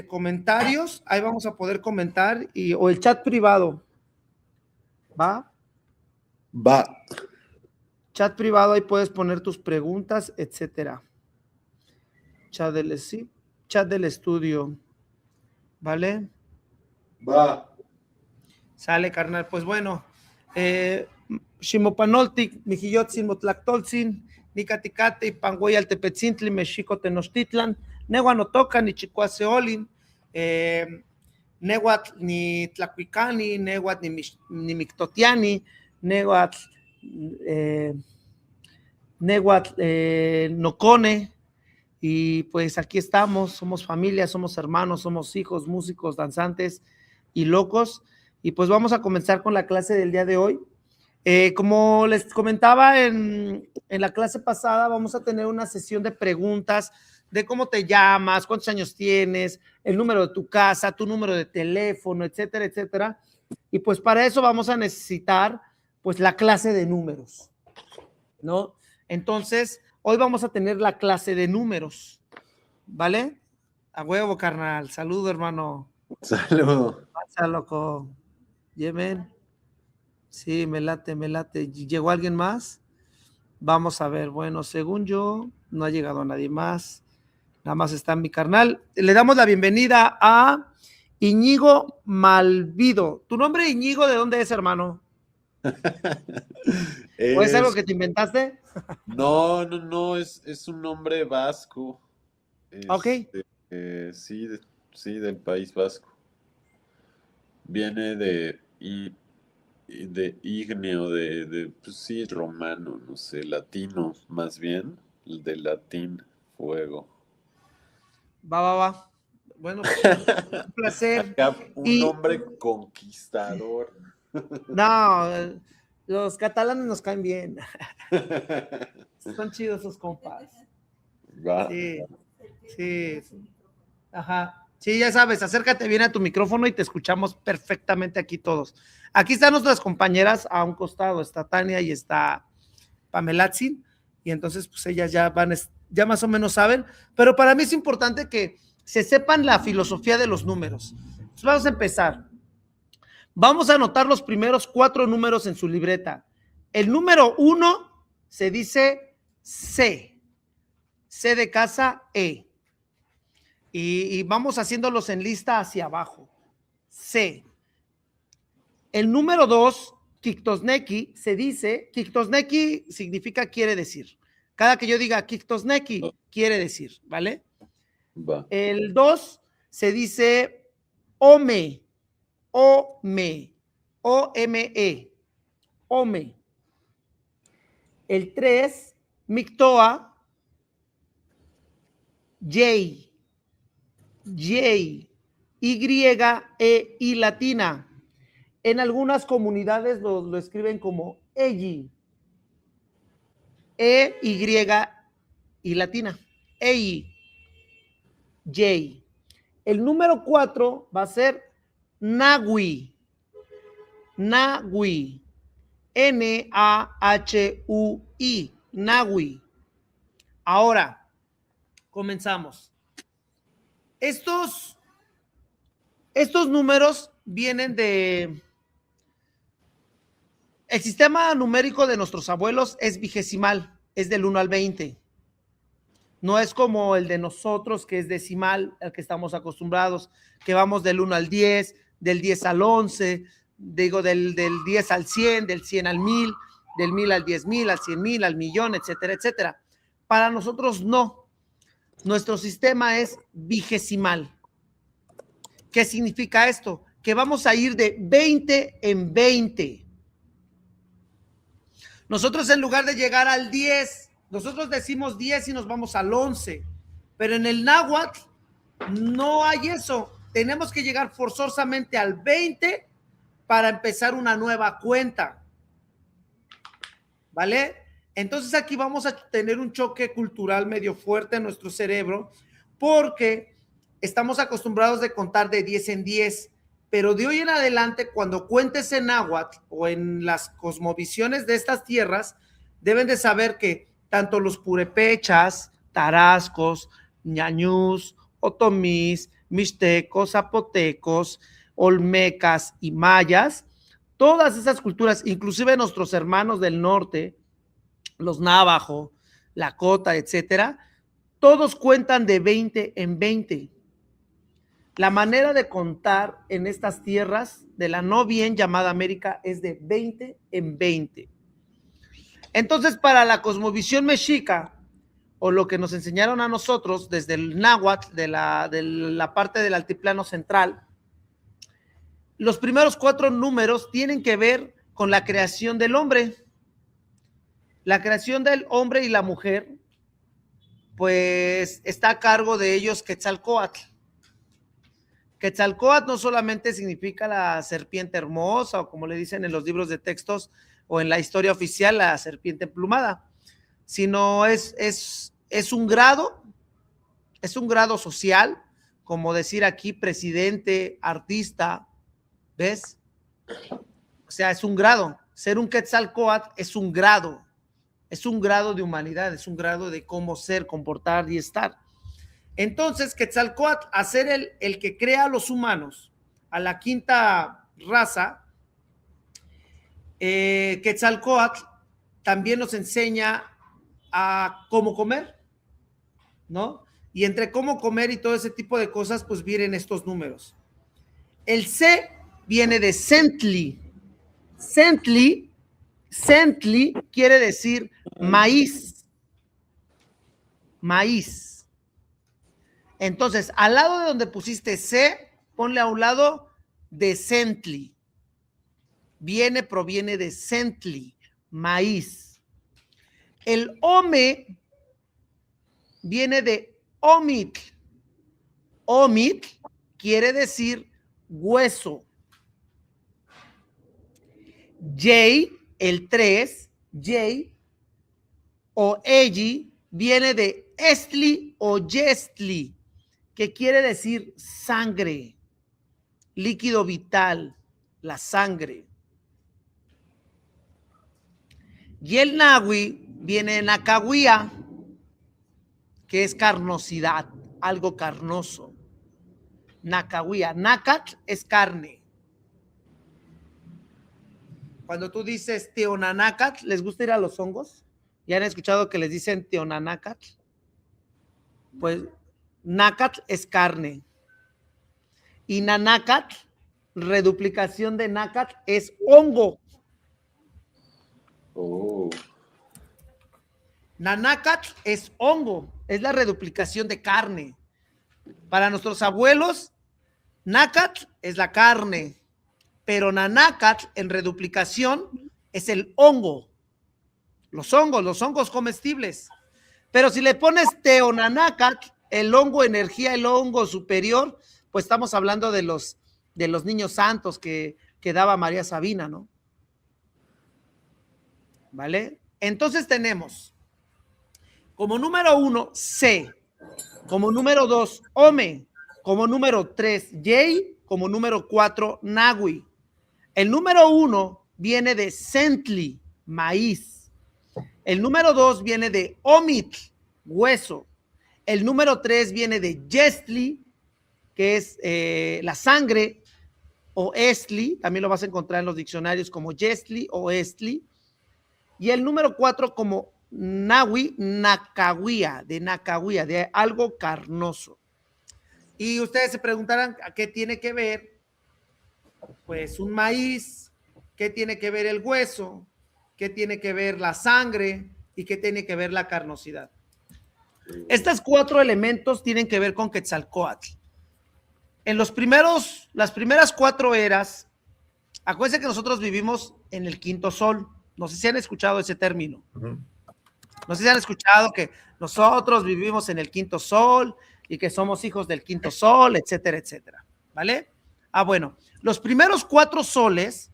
comentarios, ahí vamos a poder comentar, o el chat privado. ¿Va? Va. Chat privado, ahí puedes poner tus preguntas, etcétera. Chat del estudio. ¿Vale? Va. Sale, carnal. Pues bueno, Ximopanoltic, Mijiyotzin, Motlactoltzin, Nicaticate, Panguey, Altepetzintli, Mexico, Tenochtitlan, Nehuanotocan, Nichicuaseolin, Nehuatl, ni Tlacuicani, Nehuatl, ni Mictotiani, Nehuatl, Nocone. Y pues aquí estamos, somos familia, somos hermanos, somos hijos, músicos, danzantes y locos. Y pues vamos a comenzar con la clase del día de hoy. Como les comentaba en la clase pasada, vamos a tener una sesión de preguntas de cómo te llamas, cuántos años tienes, el número de tu casa, tu número de teléfono, etcétera, etcétera. Y pues para eso vamos a necesitar pues la clase de números, ¿no? Entonces, hoy vamos a tener la clase de números, ¿vale? A huevo, carnal. Saludo, hermano. Saludo. Pasa, loco. Yemen. Sí, me late. ¿Llegó alguien más? Vamos a ver. Bueno, según yo, no ha llegado nadie más. Nada más está mi carnal. Le damos la bienvenida a Íñigo Malvido. ¿Tu nombre, Íñigo, de dónde es, hermano? ¿O es algo que te inventaste? No, es un nombre vasco. Ok. Sí, del País Vasco. Viene de ígneo, pues sí, romano, no sé, latino, más bien, de latín, fuego. Va. Bueno, pues, un placer. Acá, un nombre conquistador. No, los catalanes nos caen bien. Son chidos esos compas. Sí. Ajá. Sí, ya sabes, acércate bien a tu micrófono y te escuchamos perfectamente aquí todos. Aquí están nuestras compañeras a un costado, está Tania y está Pamelatzin, y entonces pues ellas ya más o menos saben, pero para mí es importante que se sepan la filosofía de los números. Entonces vamos a empezar. Vamos a anotar los primeros 4 números en su libreta. El número 1 se dice C. C de casa, E. Y vamos haciéndolos en lista hacia abajo. C. El número 2, Kiktosneki, se dice, Kiktosneki significa quiere decir. Cada que yo diga Kiktosneki, quiere decir, ¿vale? Va. El 2 se dice Ome. O-me, O-M-E, Ome. El 3, Mictoa, J, Y-E-I latina. En algunas comunidades lo escriben como Eyi, E-Y latina, Eyi, J. El número 4 va a ser Nahui, Nahui, N-A-H-U-I, Nahui. Ahora, comenzamos. Estos números vienen de... El sistema numérico de nuestros abuelos es vigesimal, es del 1 al 20. No es como el de nosotros, que es decimal, al que estamos acostumbrados, que vamos del 1 al 10, del 10 al 11, digo, del 10 al 100, del 100 al 1000, del 1000 al 10,000, al 100,000, al millón, etcétera, etcétera. Para nosotros no. Nuestro sistema es vigesimal. ¿Qué significa esto? Que vamos a ir de 20 en 20. Nosotros, en lugar de llegar al 10, nosotros decimos 10 y nos vamos al 11. Pero en el náhuatl no hay eso. Tenemos que llegar forzosamente al 20 para empezar una nueva cuenta. ¿Vale? Entonces aquí vamos a tener un choque cultural medio fuerte en nuestro cerebro, porque estamos acostumbrados de contar de 10 en 10, pero de hoy en adelante, cuando cuentes en náhuatl o en las cosmovisiones de estas tierras, deben de saber que tanto los purépechas, tarascos, ñañús, otomís, mixtecos, zapotecos, olmecas y mayas, todas esas culturas, inclusive nuestros hermanos del norte, los navajo, lakota, etcétera, todos cuentan de 20 en 20. La manera de contar en estas tierras de la no bien llamada América es de 20 en 20. Entonces, para la cosmovisión mexica, o lo que nos enseñaron a nosotros desde el náhuatl, de la parte del altiplano central, los primeros 4 números tienen que ver con la creación del hombre. La creación del hombre y la mujer, pues está a cargo de ellos Quetzalcóatl. Quetzalcóatl no solamente significa la serpiente hermosa, o como le dicen en los libros de textos o en la historia oficial, la serpiente emplumada, sino es un grado social, como decir aquí presidente, artista, ¿ves? O sea, es un grado. Ser un Quetzalcóatl es un grado de humanidad, es un grado de cómo ser, comportar y estar. Entonces, Quetzalcóatl, a ser el que crea a los humanos, a la quinta raza, Quetzalcóatl también nos enseña a cómo comer, ¿no? Y entre cómo comer y todo ese tipo de cosas, pues vienen estos números. El C viene de Centli. Centli quiere decir maíz. Maíz. Entonces, al lado de donde pusiste C, ponle a un lado de Centli. Proviene de Centli, maíz. El Ome viene de Omitl. Omitl quiere decir hueso. J, el 3, J o Eji, viene de Estli o Yestli, que quiere decir sangre, líquido vital, la sangre. Y el Nahui viene de Nacahuía, que es carnosidad, algo carnoso. Nacahuía, Nácat es carne. Cuando tú dices Teonanácat, ¿les gusta ir a los hongos? ¿Ya han escuchado que les dicen Teonanácat? Pues Nácat es carne. Y Nanácat, reduplicación de Nácat, es hongo. Oh. Nanácat es hongo, es la reduplicación de carne. Para nuestros abuelos, Nácat es la carne, pero Nanácat en reduplicación es el hongo. Los hongos comestibles. Pero si le pones Teonanácat, el hongo energía, el hongo superior, pues estamos hablando de los niños santos que daba María Sabina, ¿no? ¿Vale? Entonces tenemos como número 1, C, como número 2, Ome, como número 3, Yei, como número 4, Nahui. El número 1 viene de Centli, maíz. El número 2 viene de Omitl, hueso. El número 3 viene de Yestli, que es la sangre, o Estli, también lo vas a encontrar en los diccionarios como Yestli o Estli. Y el número 4 como Nahui, Nacahuía, de algo carnoso. Y ustedes se preguntarán, ¿a qué tiene que ver? Pues un maíz, ¿qué tiene que ver el hueso? ¿Qué tiene que ver la sangre? ¿Y qué tiene que ver la carnosidad? Estos 4 elementos tienen que ver con Quetzalcóatl. En las primeras 4 eras, acuérdense que nosotros vivimos en el quinto sol. No sé si han escuchado ese término. No sé si han escuchado que nosotros vivimos en el quinto sol y que somos hijos del quinto sol, etcétera, etcétera. ¿Vale? Bueno, los primeros 4 soles,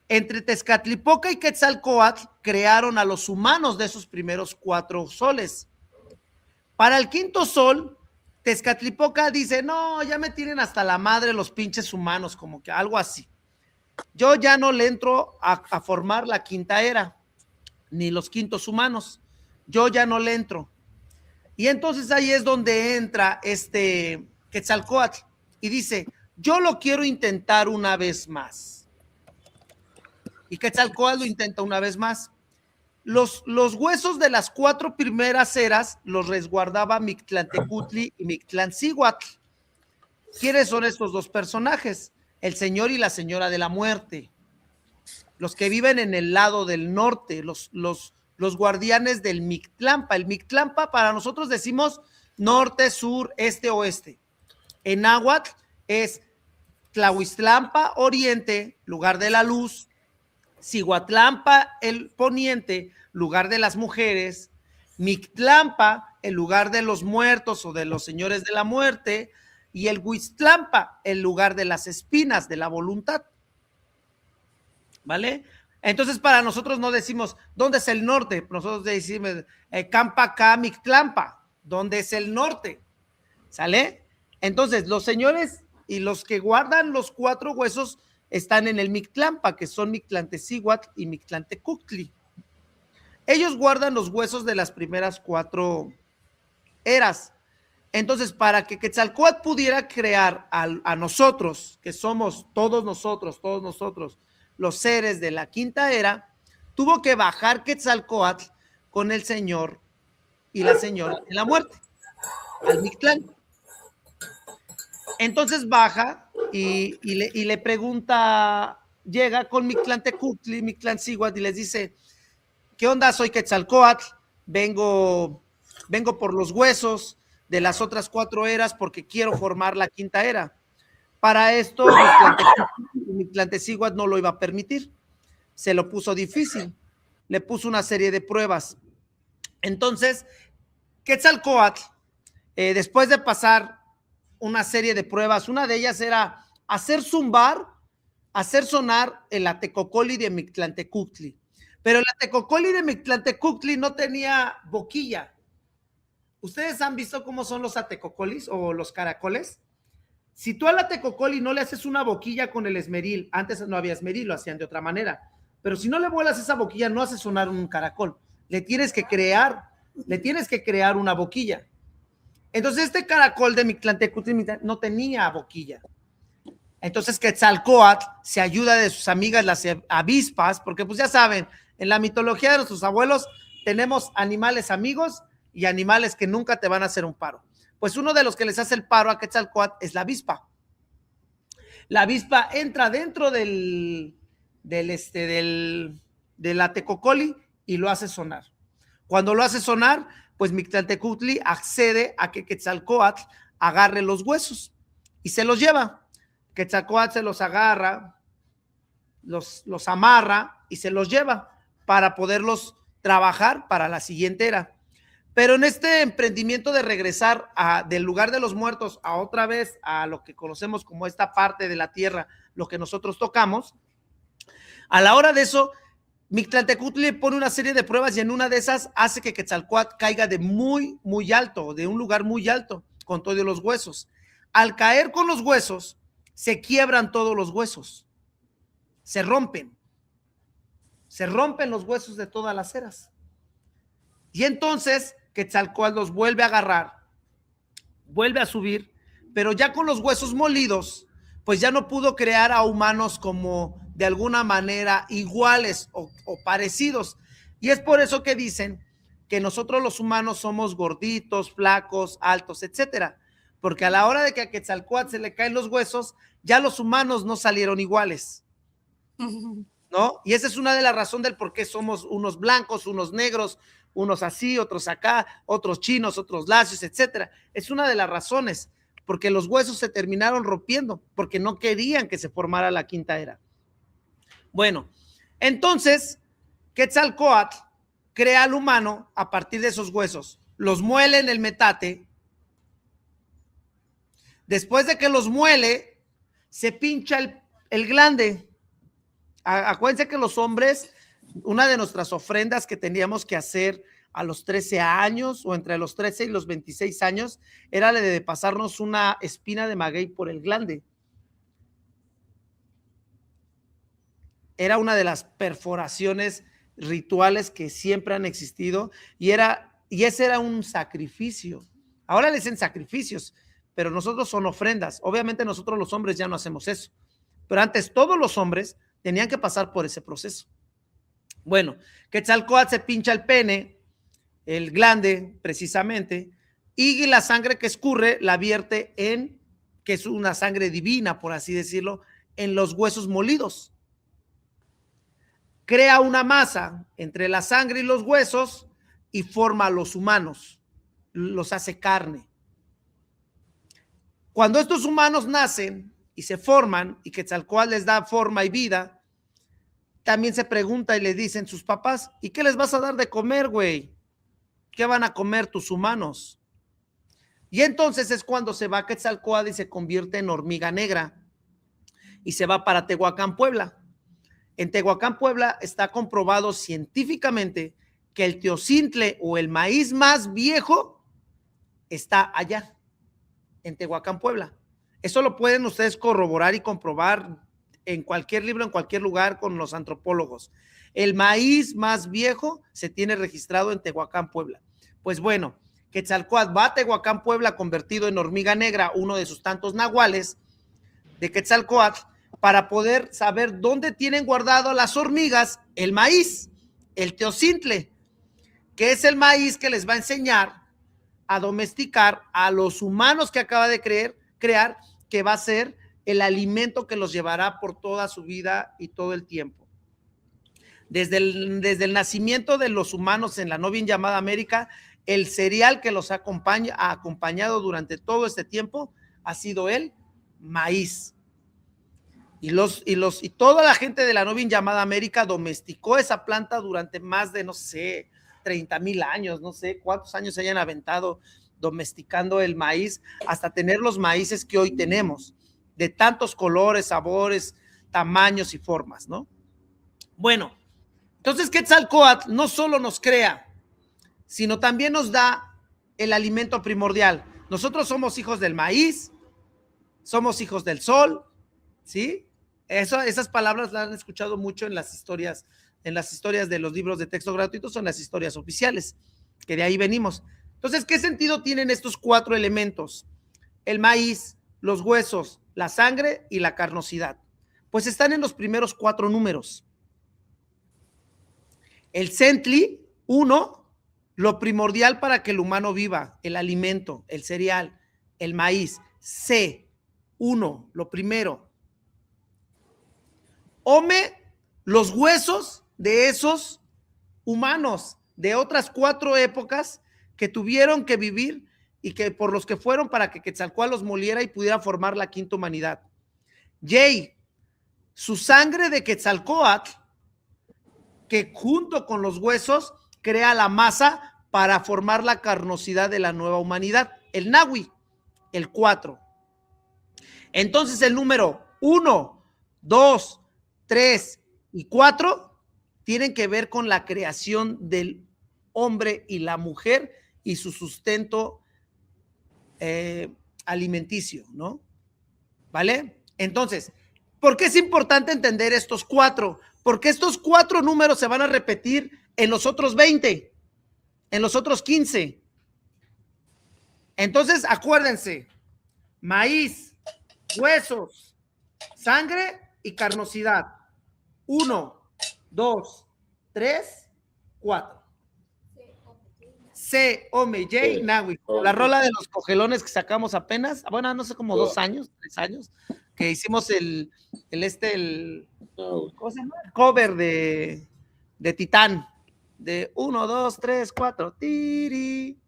entre Tezcatlipoca y Quetzalcóatl, crearon a los humanos de esos primeros 4 soles. Para el quinto sol, Tezcatlipoca dice, no, ya me tienen hasta la madre los pinches humanos, como que algo así. Yo ya no le entro a formar la quinta era, ni los quintos humanos. Yo ya no le entro. Y entonces ahí es donde entra este Quetzalcóatl y dice, yo lo quiero intentar una vez más. Y Quetzalcóatl lo intenta una vez más. Los huesos de las 4 primeras eras los resguardaba Mictlantecutli y Mictlancíhuatl. ¿Quiénes son estos dos personajes? El señor y la señora de la muerte. Los que viven en el lado del norte, los guardianes del Mictlampa. El Mictlampa para nosotros decimos norte, sur, este, oeste. En náhuatl es Tlahuiztlampa, oriente, lugar de la luz. Cihuatlampa, el poniente, lugar de las mujeres. Mictlampa, el lugar de los muertos o de los señores de la muerte. Y el Huiztlampa, el lugar de las espinas, de la voluntad. ¿Vale? Entonces para nosotros no decimos, ¿dónde es el norte? Nosotros decimos, Campacá, Mictlampa, ¿dónde es el norte? ¿Sale? Entonces los señores y los que guardan los 4 huesos están en el Mictlampa, que son Mictlantecíhuatl y Mictlantecuhtli. Ellos guardan los huesos de las primeras 4 eras. Entonces, para que Quetzalcóatl pudiera crear a nosotros, que somos todos nosotros, los seres de la 5ª era, tuvo que bajar Quetzalcóatl con el señor y la señora de la muerte, al Mictlán. Entonces baja y le pregunta, llega con Mictlantecutli, Mictlancíhuatl y les dice, ¿qué onda? Soy Quetzalcóatl, vengo por los huesos de las otras 4 eras porque quiero formar la 5ª era. Para esto Mictlantecíhuatl no lo iba a permitir, se lo puso difícil, le puso una serie de pruebas. Entonces Quetzalcóatl, después de pasar una serie de pruebas, una de ellas era hacer sonar el Atecocoli de Mictlantecutli, pero el Atecocoli de Mictlantecutli no tenía boquilla. ¿Ustedes han visto cómo son los atecocolis o los caracoles? Si tú al atecocoli no le haces una boquilla con el esmeril, antes no había esmeril, lo hacían de otra manera, pero si no le vuelas esa boquilla no hace sonar un caracol, le tienes que crear una boquilla. Entonces este caracol de Mictlantecutli no tenía boquilla. Entonces Quetzalcóatl se ayuda de sus amigas las avispas, porque pues ya saben, en la mitología de nuestros abuelos tenemos animales amigos y animales que nunca te van a hacer un paro. Pues uno de los que les hace el paro a Quetzalcóatl es la avispa. La avispa entra dentro del atecocoli y lo hace sonar. Cuando lo hace sonar, pues Mictlantecutli accede a que Quetzalcóatl agarre los huesos y se los lleva. Quetzalcóatl se los agarra, los amarra y se los lleva para poderlos trabajar para la siguiente era. Pero en este emprendimiento de regresar del lugar de los muertos a otra vez a lo que conocemos como esta parte de la tierra, lo que nosotros tocamos, a la hora de eso, Mictlantecutli le pone una serie de pruebas y en una de esas hace que Quetzalcóatl caiga de muy, muy alto, de un lugar muy alto, con todos los huesos. Al caer con los huesos, se quiebran todos los huesos, se rompen los huesos de todas las eras. Y entonces Quetzalcóatl los vuelve a agarrar, vuelve a subir, pero ya con los huesos molidos, pues ya no pudo crear a humanos como de alguna manera iguales o parecidos. Y es por eso que dicen que nosotros los humanos somos gorditos, flacos, altos, etcétera. Porque a la hora de que a Quetzalcóatl se le caen los huesos, ya los humanos no salieron iguales, ¿no? Y esa es una de las razones del por qué somos unos blancos, unos negros, unos así, otros acá, otros chinos, otros lacios, etcétera. Es una de las razones, porque los huesos se terminaron rompiendo, porque no querían que se formara la 5ª era. Bueno, entonces Quetzalcóatl crea al humano a partir de esos huesos, los muele en el metate. Después de que los muele, se pincha el glande. Acuérdense que los hombres, una de nuestras ofrendas que teníamos que hacer a los 13 años o entre los 13 y los 26 años era la de pasarnos una espina de maguey por el glande. Era una de las perforaciones rituales que siempre han existido y ese era un sacrificio. Ahora le dicen sacrificios, pero nosotros son ofrendas. Obviamente nosotros los hombres ya no hacemos eso, pero antes todos los hombres tenían que pasar por ese proceso. Bueno, Quetzalcóatl se pincha el pene, el glande precisamente, y la sangre que escurre la vierte en, que es una sangre divina, por así decirlo, en los huesos molidos. Crea una masa entre la sangre y los huesos y forma a los humanos, los hace carne. Cuando estos humanos nacen y se forman y Quetzalcóatl les da forma y vida, también se pregunta y le dicen sus papás, ¿y qué les vas a dar de comer, güey? ¿Qué van a comer tus humanos? Y entonces es cuando se va Quetzalcóatl y se convierte en hormiga negra y se va para Tehuacán, Puebla. En Tehuacán, Puebla está comprobado científicamente que el teocintle o el maíz más viejo está allá, en Tehuacán, Puebla. Eso lo pueden ustedes corroborar y comprobar en cualquier libro, en cualquier lugar con los antropólogos. El maíz más viejo se tiene registrado en Tehuacán, Puebla. Pues bueno, Quetzalcóatl va a Tehuacán, Puebla, convertido en hormiga negra, uno de sus tantos nahuales de Quetzalcóatl, para poder saber dónde tienen guardado las hormigas el maíz, el teocintle, que es el maíz que les va a enseñar a domesticar a los humanos que acaba de crear, que va a ser el alimento que los llevará por toda su vida y todo el tiempo. Desde el nacimiento de los humanos en la no bien llamada América, el cereal que los ha acompañado durante todo este tiempo ha sido el maíz. Y toda la gente de la no bien llamada América domesticó esa planta durante más de, no sé, 30,000 años, no sé cuántos años se hayan aventado domesticando el maíz hasta tener los maíces que hoy tenemos, de tantos colores, sabores, tamaños y formas, ¿no? Bueno, entonces Quetzalcóatl no solo nos crea, sino también nos da el alimento primordial. Nosotros somos hijos del maíz, somos hijos del sol, ¿sí? Esas palabras las han escuchado mucho en las historias de los libros de texto gratuitos, son las historias oficiales, que de ahí venimos. Entonces, ¿qué sentido tienen estos 4 elementos? El maíz, los huesos, la sangre y la carnosidad. Pues están en los primeros 4 números. El Centli, 1, lo primordial para que el humano viva, el alimento, el cereal, el maíz. C, 1, lo primero. Ome, los huesos de esos humanos de otras 4 épocas que tuvieron que vivir y que por los que fueron para que Quetzalcóatl los moliera y pudiera formar la quinta humanidad. Yay, su sangre de Quetzalcóatl, que junto con los huesos crea la masa para formar la carnosidad de la nueva humanidad. El Nahui, el 4. Entonces el número 1, 2, 3 y 4 tienen que ver con la creación del hombre y la mujer y su sustento alimenticio, ¿no? ¿Vale? Entonces, ¿por qué es importante entender estos 4? Porque estos 4 números se van a repetir en los otros 20, en los otros 15. Entonces, acuérdense, maíz, huesos, sangre y carnosidad. 1, 2, 3, 4. C, Ome, J, Nahui. La rola de los cogelones que sacamos apenas, bueno, no sé, como 2 años, 3 años, que hicimos ¿cómo se llama? El cover de Titán, de 1, 2, 3, 4, tiri,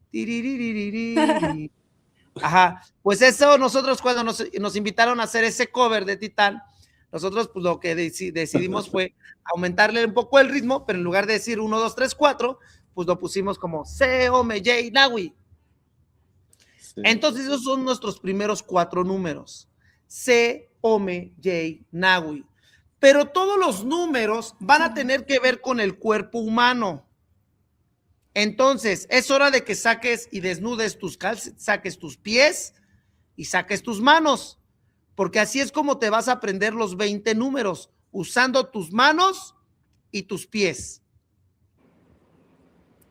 tiri. Ajá, pues eso nosotros cuando nos invitaron a hacer ese cover de Titán, nosotros pues lo que decidimos fue aumentarle un poco el ritmo, pero en lugar de decir 1, 2, 3, 4, pues lo pusimos como C, Ome, J, Nahui. Sí. Entonces esos son nuestros primeros 4 números. C, Ome, J, Nahui. Pero todos los números van a tener que ver con el cuerpo humano. Entonces, es hora de que saques y desnudes saques tus pies y saques tus manos, porque así es como te vas a aprender los 20 números, usando tus manos y tus pies.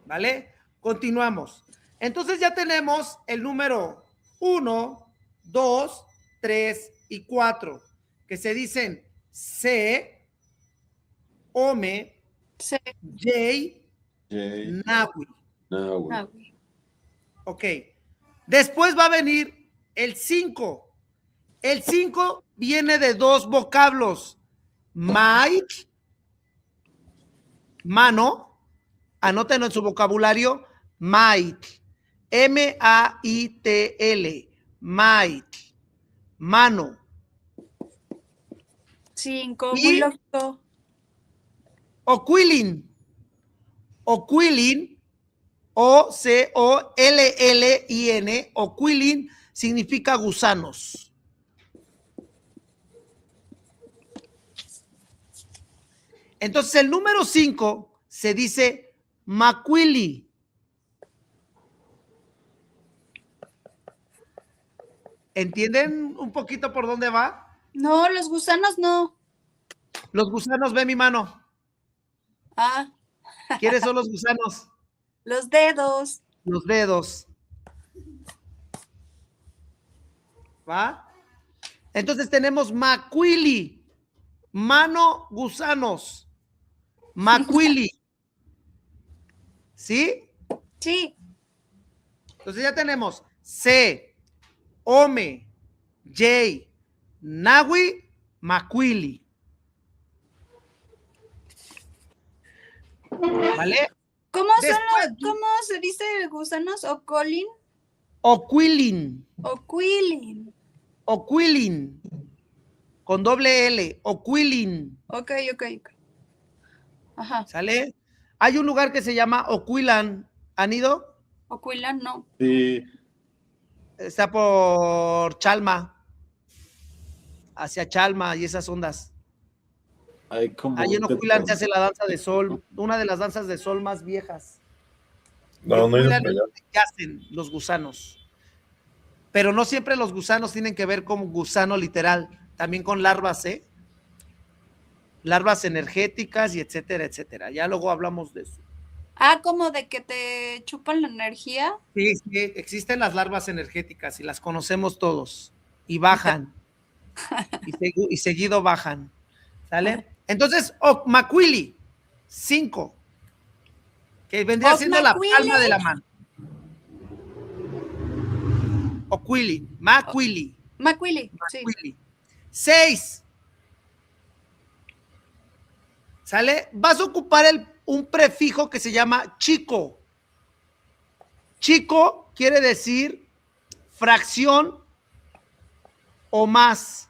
¿Vale? Continuamos. Entonces ya tenemos el número 1, 2, 3 y 4, que se dicen C, Ome, C. J, J. Nahui. Nahui. Ok. Después va a venir el 5. El 5 viene de dos vocablos. Mike, mano. Anótenlo en su vocabulario. Might. M-A-I-T-L. Might. Mano. 5, Y- muy lógico. Oquilin. Oquilin. O-C-O-L-L-I-N. Oquilin significa gusanos. Entonces el número 5 se dice Maquili. ¿Entienden un poquito por dónde va? No, los gusanos no. Los gusanos, ve mi mano. Ah, ¿Quiénes son los gusanos? los dedos. Los dedos. ¿Va? Entonces tenemos Maquili. Mano, gusanos. Maquili. ¿Sí? Sí. Entonces ya tenemos C, Ome, J, Nahui, Maquili. ¿Vale? ¿Cómo Después- cómo se dice gusanos? ¿Ocolin? Oquilin. Oquilin. Oquilin. Con doble L. Oquilin. Ok. Ajá. ¿Sale? Hay un lugar que se llama Oquilan. ¿Han ido? Oquilan, no. Sí. Está por Chalma. Hacia Chalma y esas ondas. Hay como Ahí en un Oquilan se tetón. hace la danza de sol. Una de las danzas de sol más viejas. No, no he ido Oquilan para es allá. donde yacen los gusanos. Pero no siempre los gusanos tienen que ver con gusano literal. También con larvas, ¿eh? Larvas energéticas y etcétera, etcétera. Ya luego hablamos de eso. Ah, como de que te chupan la energía. Sí, sí, existen las larvas energéticas y las conocemos todos. Y bajan. y seguido bajan. ¿Sale? Entonces, Maquili, 5. Que vendría siendo la Maquili. palma de la mano. Oquili, Maquili. Maquili, sí. 6. ¿Sale? Vas a ocupar un prefijo que se llama chico. Chico quiere decir fracción o más.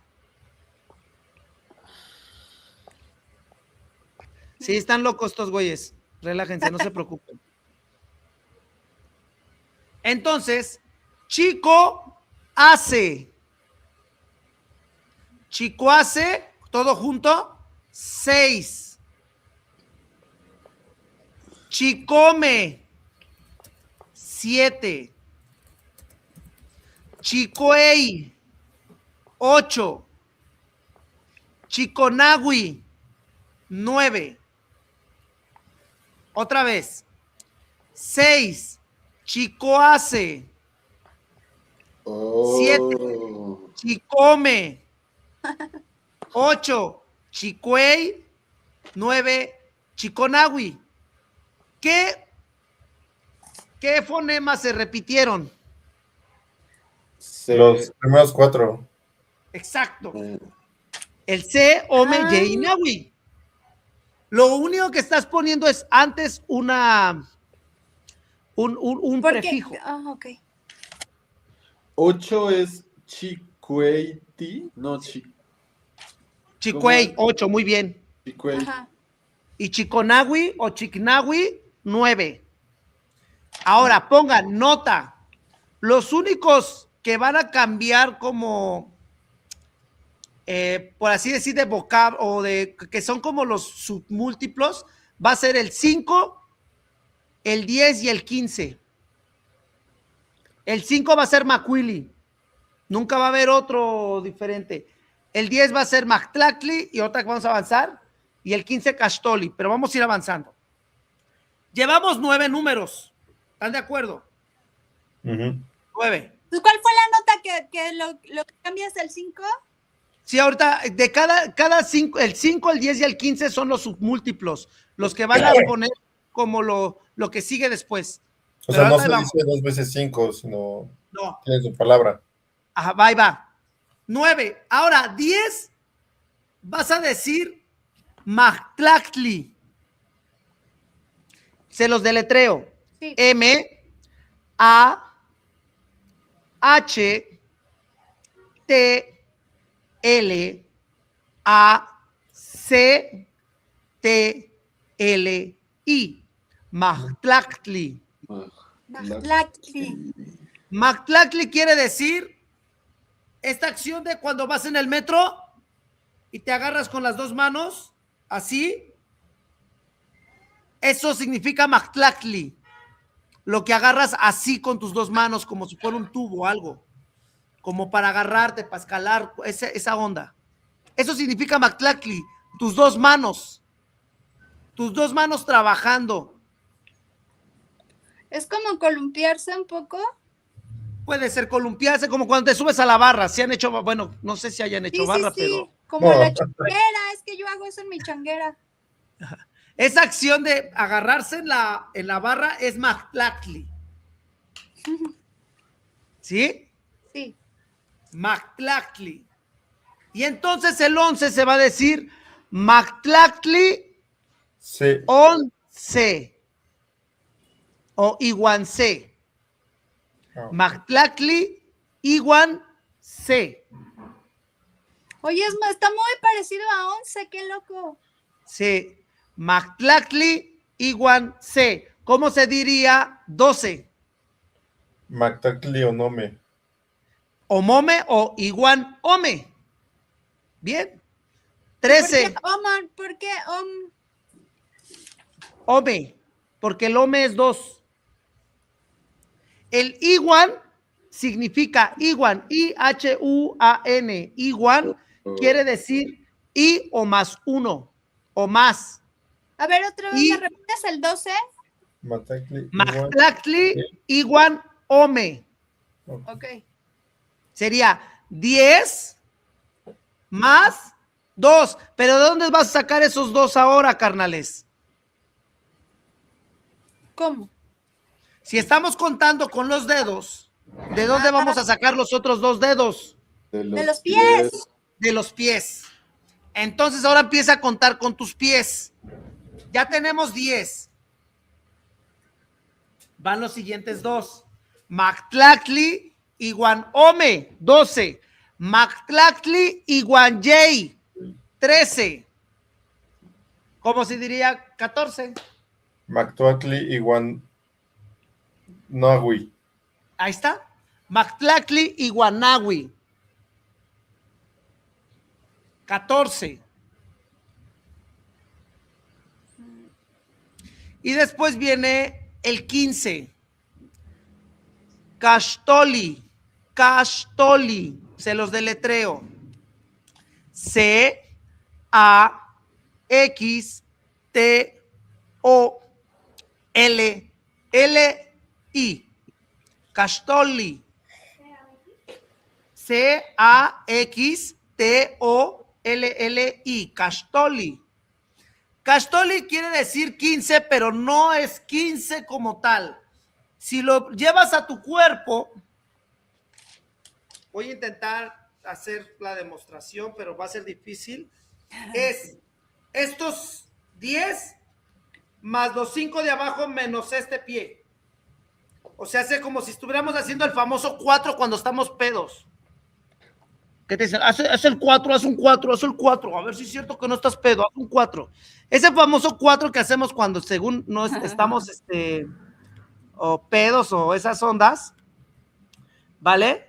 Sí, están locos estos güeyes. Relájense, no se preocupen. Entonces, chico hace. Chico hace, todo junto, 6. Chicome, 7. Chicoey, 8. Chiconahui, 9. Otra vez. 6. Chicoace. 7. Chicome. 8. Chicuey. 9. Chiconahui. ¿Qué fonemas se repitieron? Los primeros 4. Exacto. El C, Ome, Ah. J y Nahui. Lo único que estás poniendo es antes un Porque, prefijo. ok. 8 es Chicueiti. No, Chicuey, 8, muy bien. Chicuey. Ajá. Y Chiconahui o Chicnahui, 9. Ahora, pongan nota. Los únicos que van a cambiar como, por así decir, de vocablo o de que son como los submúltiplos, va a ser el 5, el 10 y el 15. El 5 va a ser Maquili. Nunca va a haber otro diferente. El 10 va a ser Mactlacli y otra que vamos a avanzar. Y el 15 Castoli, pero vamos a ir avanzando. Llevamos 9 números. ¿Están de acuerdo? 9. Pues, ¿cuál fue la nota que lo que cambias del 5? Sí, ahorita de cada 5, el 5, el 10 y el 15 son los submúltiplos, los que van a poner como lo que sigue después. O Pero sea, no ahorita se vamos. dice 2 veces 5, sino No. tiene su palabra. Ajá, va y va. 9. Ahora, 10, vas a decir Mactlactli. Se los deletreo. Sí. Mactlactli. Mactlactli. Mactlactli. Mactlactli quiere decir esta acción de cuando vas en el metro y te agarras con las dos manos, así. Eso significa Mactlactli. Lo que agarras así con tus dos manos, como si fuera un tubo o algo. Como para agarrarte, para escalar, esa onda. Eso significa Mactlactli. Tus dos manos. Tus dos manos trabajando. Es como columpiarse un poco. Puede ser columpiarse, como cuando te subes a la barra. Si han hecho, bueno, no sé si hayan hecho barra, pero Como No. la changuera, es que yo hago eso en mi changuera. esa acción de agarrarse en la barra es Mactlactli. ¿Sí? Sí. Mactlactli. Y entonces el 11 se va a decir Mactlactli Sí. 11 o Iguance. Ah, Mactlactli Iguance. Oye, está muy parecido a 11, qué loco. Sí. Mactlactli Iguance. ¿Cómo se diría 12? Mactacli o Nome. Omome o Iguan Ome. Bien. 13. ¿Por qué? Ome. Porque el Ome es 2. El Iguan significa Iguan. I-H-U-A-N. Iguan quiere decir I o más 1 o más. A ver, otra vez, Y- ¿me repites el 12? Mactacli igual. Mactlactli Iguan Ome. Ok. Sería 10 más 2. Pero ¿de dónde vas a sacar esos 2 ahora, carnales? ¿Cómo? Si estamos contando con los dedos, ¿de dónde vamos a sacar los otros 2 dedos? De los pies. De los pies. Entonces ahora empieza a contar con tus pies. Ya tenemos 10. Van los siguientes 2. Mactlactli y Guanome, 12. Mactlactli y Guanyay, 13. ¿Cómo se diría 14? Mactuacli igual. Noagui. Ahí está. Mactlactli y Guanawi, 14. Y después viene el 15. Caxtoli. Caxtoli. Se los deletreo. C-A-X-T-O-L-L-I. Caxtoli. C-A-X-T-O-L-L-I. Caxtoli. Caxtoli quiere decir 15, pero no es 15 como tal. Si lo llevas a tu cuerpo, voy a intentar hacer la demostración, pero va a ser difícil. Es estos 10 más los 5 de abajo menos este pie. O sea, hace como si estuviéramos haciendo el famoso 4 cuando estamos pedos. ¿Qué te dicen? Haz el 4, haz un 4, haz el 4. A ver si es cierto que no estás pedo, haz un 4. Ese famoso 4 que hacemos cuando según no estamos o pedos o esas ondas, ¿vale?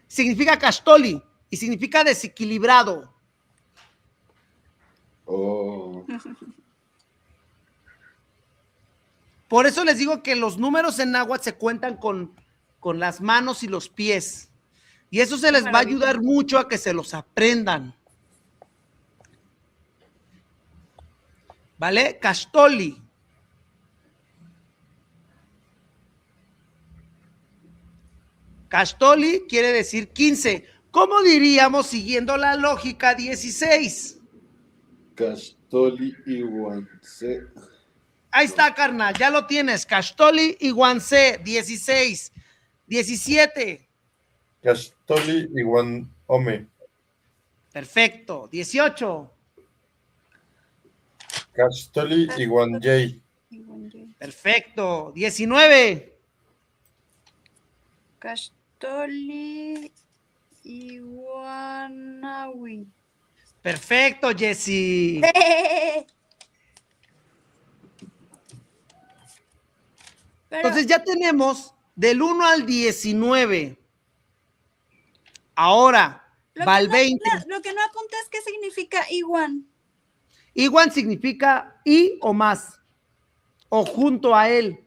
Significa Caxtoli y significa desequilibrado. Oh. Por eso les digo que los números en náhuatl se cuentan con las manos y los pies. Y eso se les va a ayudar mucho a que se los aprendan. ¿Vale? Caxtoli. Castoli quiere decir 15. ¿Cómo diríamos siguiendo la lógica 16? Castoli Iguance. Ahí está, carnal, ya lo tienes. Castoli Iguance, 16. 17. Castoli Iguan Ome. Perfecto. 18. Castoli Iguan Jay. Perfecto. 19. Castoli Iguanawi. Perfecto, Jessy. Entonces ya tenemos del 1 al 19. Ahora va al 20. Lo que no apunté es qué significa iguan. Igual significa y o más, o junto a él.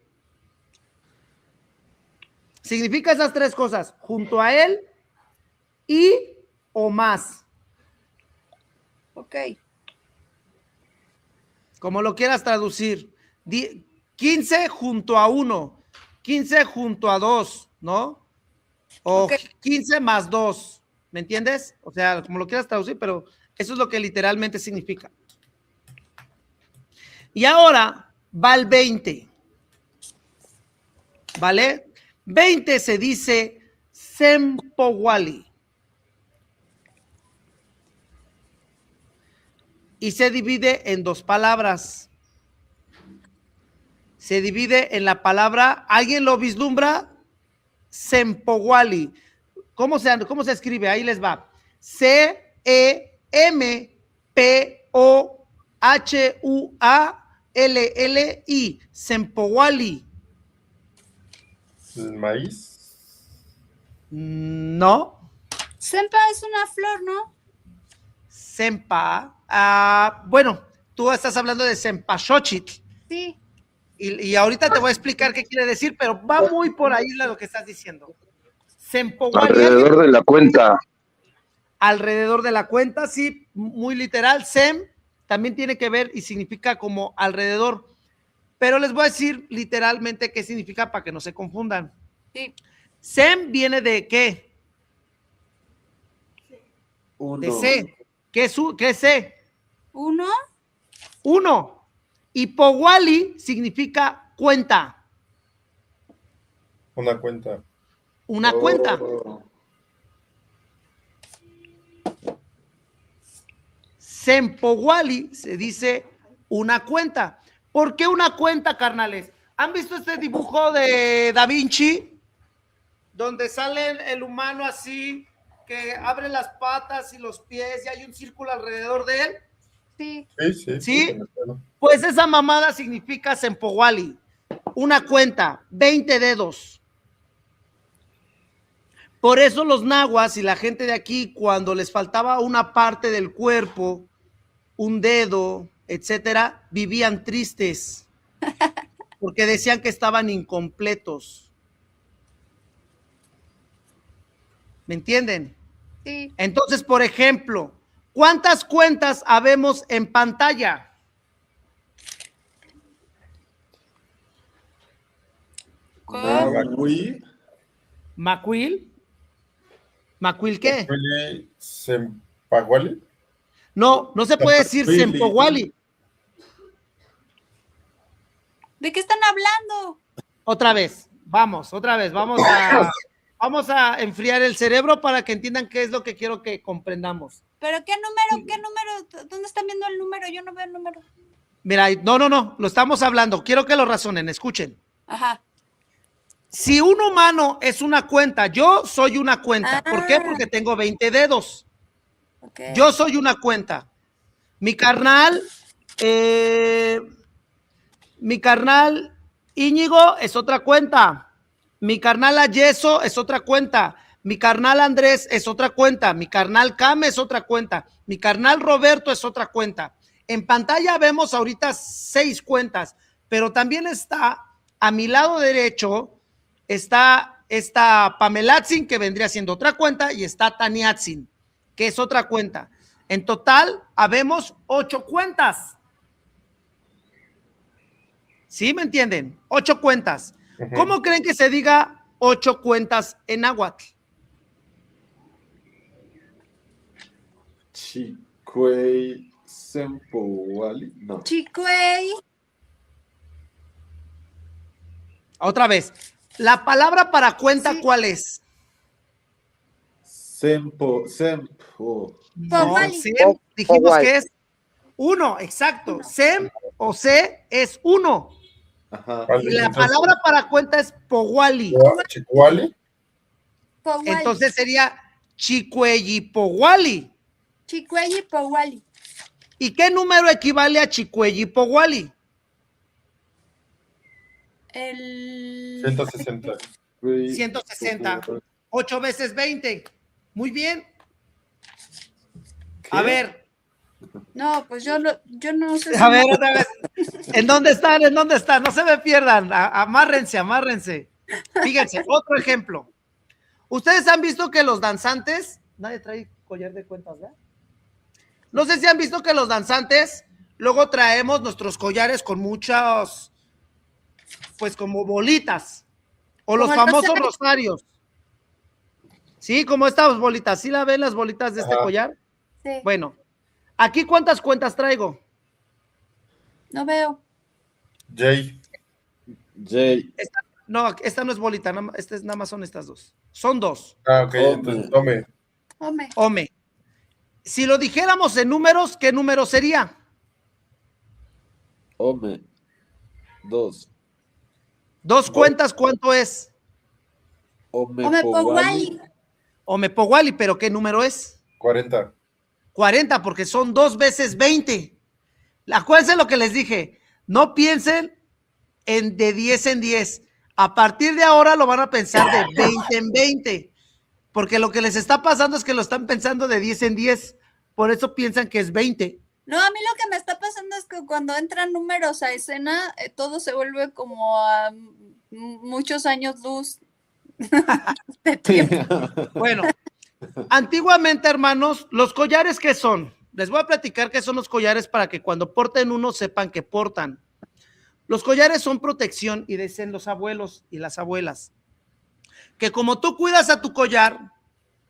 Significa esas tres cosas, junto a él y o más. Ok. Como lo quieras traducir. 15 junto a 1, 15 junto a 2, ¿no? O Ok. 15 más 2, ¿me entiendes? O sea, como lo quieras traducir, pero eso es lo que literalmente significa. Y ahora va el 20, ¿vale? 20 se dice Sempowali. Y se divide en dos palabras. Se divide en la palabra, ¿alguien lo vislumbra? Sempowali. ¿Cómo se escribe? Ahí les va. Cempowali. Sempowali. ¿El maíz? No. Sempa es una flor, ¿no? Sempa. Bueno, tú estás hablando de Sempashóchitl. Sí. Y ahorita te voy a explicar qué quiere decir, pero va muy por ahí lo que estás diciendo. Sempowali. Alrededor de la cuenta. Alrededor de la cuenta, sí, muy literal. Sem también tiene que ver y significa como alrededor. Pero les voy a decir literalmente qué significa para que no se confundan. Sí. Sem viene de ¿qué? Uno. De C. ¿Qué es C? Uno. Uno. Y Powali significa cuenta. Una cuenta. Una cuenta. Oh. Sempowali se dice una cuenta. ¿Por qué una cuenta, carnales? ¿Han visto este dibujo de Da Vinci? Donde sale el humano así, que abre las patas y los pies y hay un círculo alrededor de él. Sí. Sí. ¿Sí? Pues esa mamada significa Sempowali. Una cuenta, 20 dedos. Por eso los nahuas y la gente de aquí, cuando les faltaba una parte del cuerpo, un dedo, etcétera, vivían tristes. Porque decían que estaban incompletos. ¿Me entienden? Sí. Entonces, por ejemplo, ¿cuántas cuentas habemos en pantalla? Maui. ¿Macuil? ¿Macuil qué? Sempawali. No, no se puede decir Sempowali. ¿De qué están hablando? Otra vez, vamos vamos a enfriar el cerebro para que entiendan qué es lo que quiero que comprendamos. ¿Pero qué número? ¿Qué número? ¿Dónde están viendo el número? Yo no veo el número. Mira, no, lo estamos hablando, quiero que lo razonen, escuchen. Ajá. Si un humano es una cuenta, yo soy una cuenta. ¿Por qué? Porque tengo 20 dedos. Okay. Yo soy una cuenta. Mi carnal Íñigo es otra cuenta. Mi carnal Ayeso es otra cuenta. Mi carnal Andrés es otra cuenta. Mi carnal Cam es otra cuenta. Mi carnal Roberto es otra cuenta. En pantalla vemos ahorita 6 cuentas, pero también está a mi lado derecho, está Pamelatzin, que vendría siendo otra cuenta, y está Taniatzin, que es otra cuenta. En total, habemos 8 cuentas. ¿Sí me entienden? 8 cuentas. ¿Cómo creen que se diga 8 cuentas en náhuatl? Chicuey Sempowali. No. Chicuey. Otra vez. La palabra para cuenta, Sí. ¿cuál es? Sempo. No, Powali. sem, dijimos Powali. que es 1, exacto. Sem o se es 1. Ajá. Vale, Y la entonces, palabra para cuenta es powali. Chicuali. Powali. Entonces sería chicuellipowali. Chicuey y Powali. ¿Y qué número equivale a chicuellipowali? El 160. 160. 8 veces 20. Muy bien. ¿Qué? A ver, No, pues yo no sé. a ver otra vez. ¿En dónde están? ¿En dónde están? No se me pierdan. Amárrense, amárrense. Fíjense, otro ejemplo. Ustedes han visto que los danzantes, nadie trae collar de cuentas, ¿verdad? No sé si han visto que los danzantes luego traemos nuestros collares con muchos, pues como bolitas, o los Como el famosos rosario. rosarios. Sí, como estas bolitas. ¿Sí la ven las bolitas de este Ajá. collar? Sí, Bueno, ¿aquí cuántas cuentas traigo? no veo. Jay. Jay. No, esta no es bolita, nada más son estas dos. Son 2. Ah, ok, Ome. entonces tome. Hombre. Ome. Si lo dijéramos en números, ¿qué número sería? Ome. 2. 2 cuentas, ¿cuánto es? Ome Hombre, Powali. Powali. Omepowali, pero ¿qué número es? 40. 40, porque son 2 veces 20. Acuérdense lo que les dije. No piensen en de 10 en 10. A partir de ahora lo van a pensar de 20 en 20. Porque lo que les está pasando es que lo están pensando de 10 en 10. Por eso piensan que es 20. No, a mí lo que me está pasando es que cuando entran números a escena, todo se vuelve como a muchos años luz de tiempo. Bueno, antiguamente, hermanos, los collares, ¿qué son? Les voy a platicar qué son los collares para que cuando porten uno sepan que portan. Los collares son protección y dicen los abuelos y las abuelas que como tú cuidas a tu collar,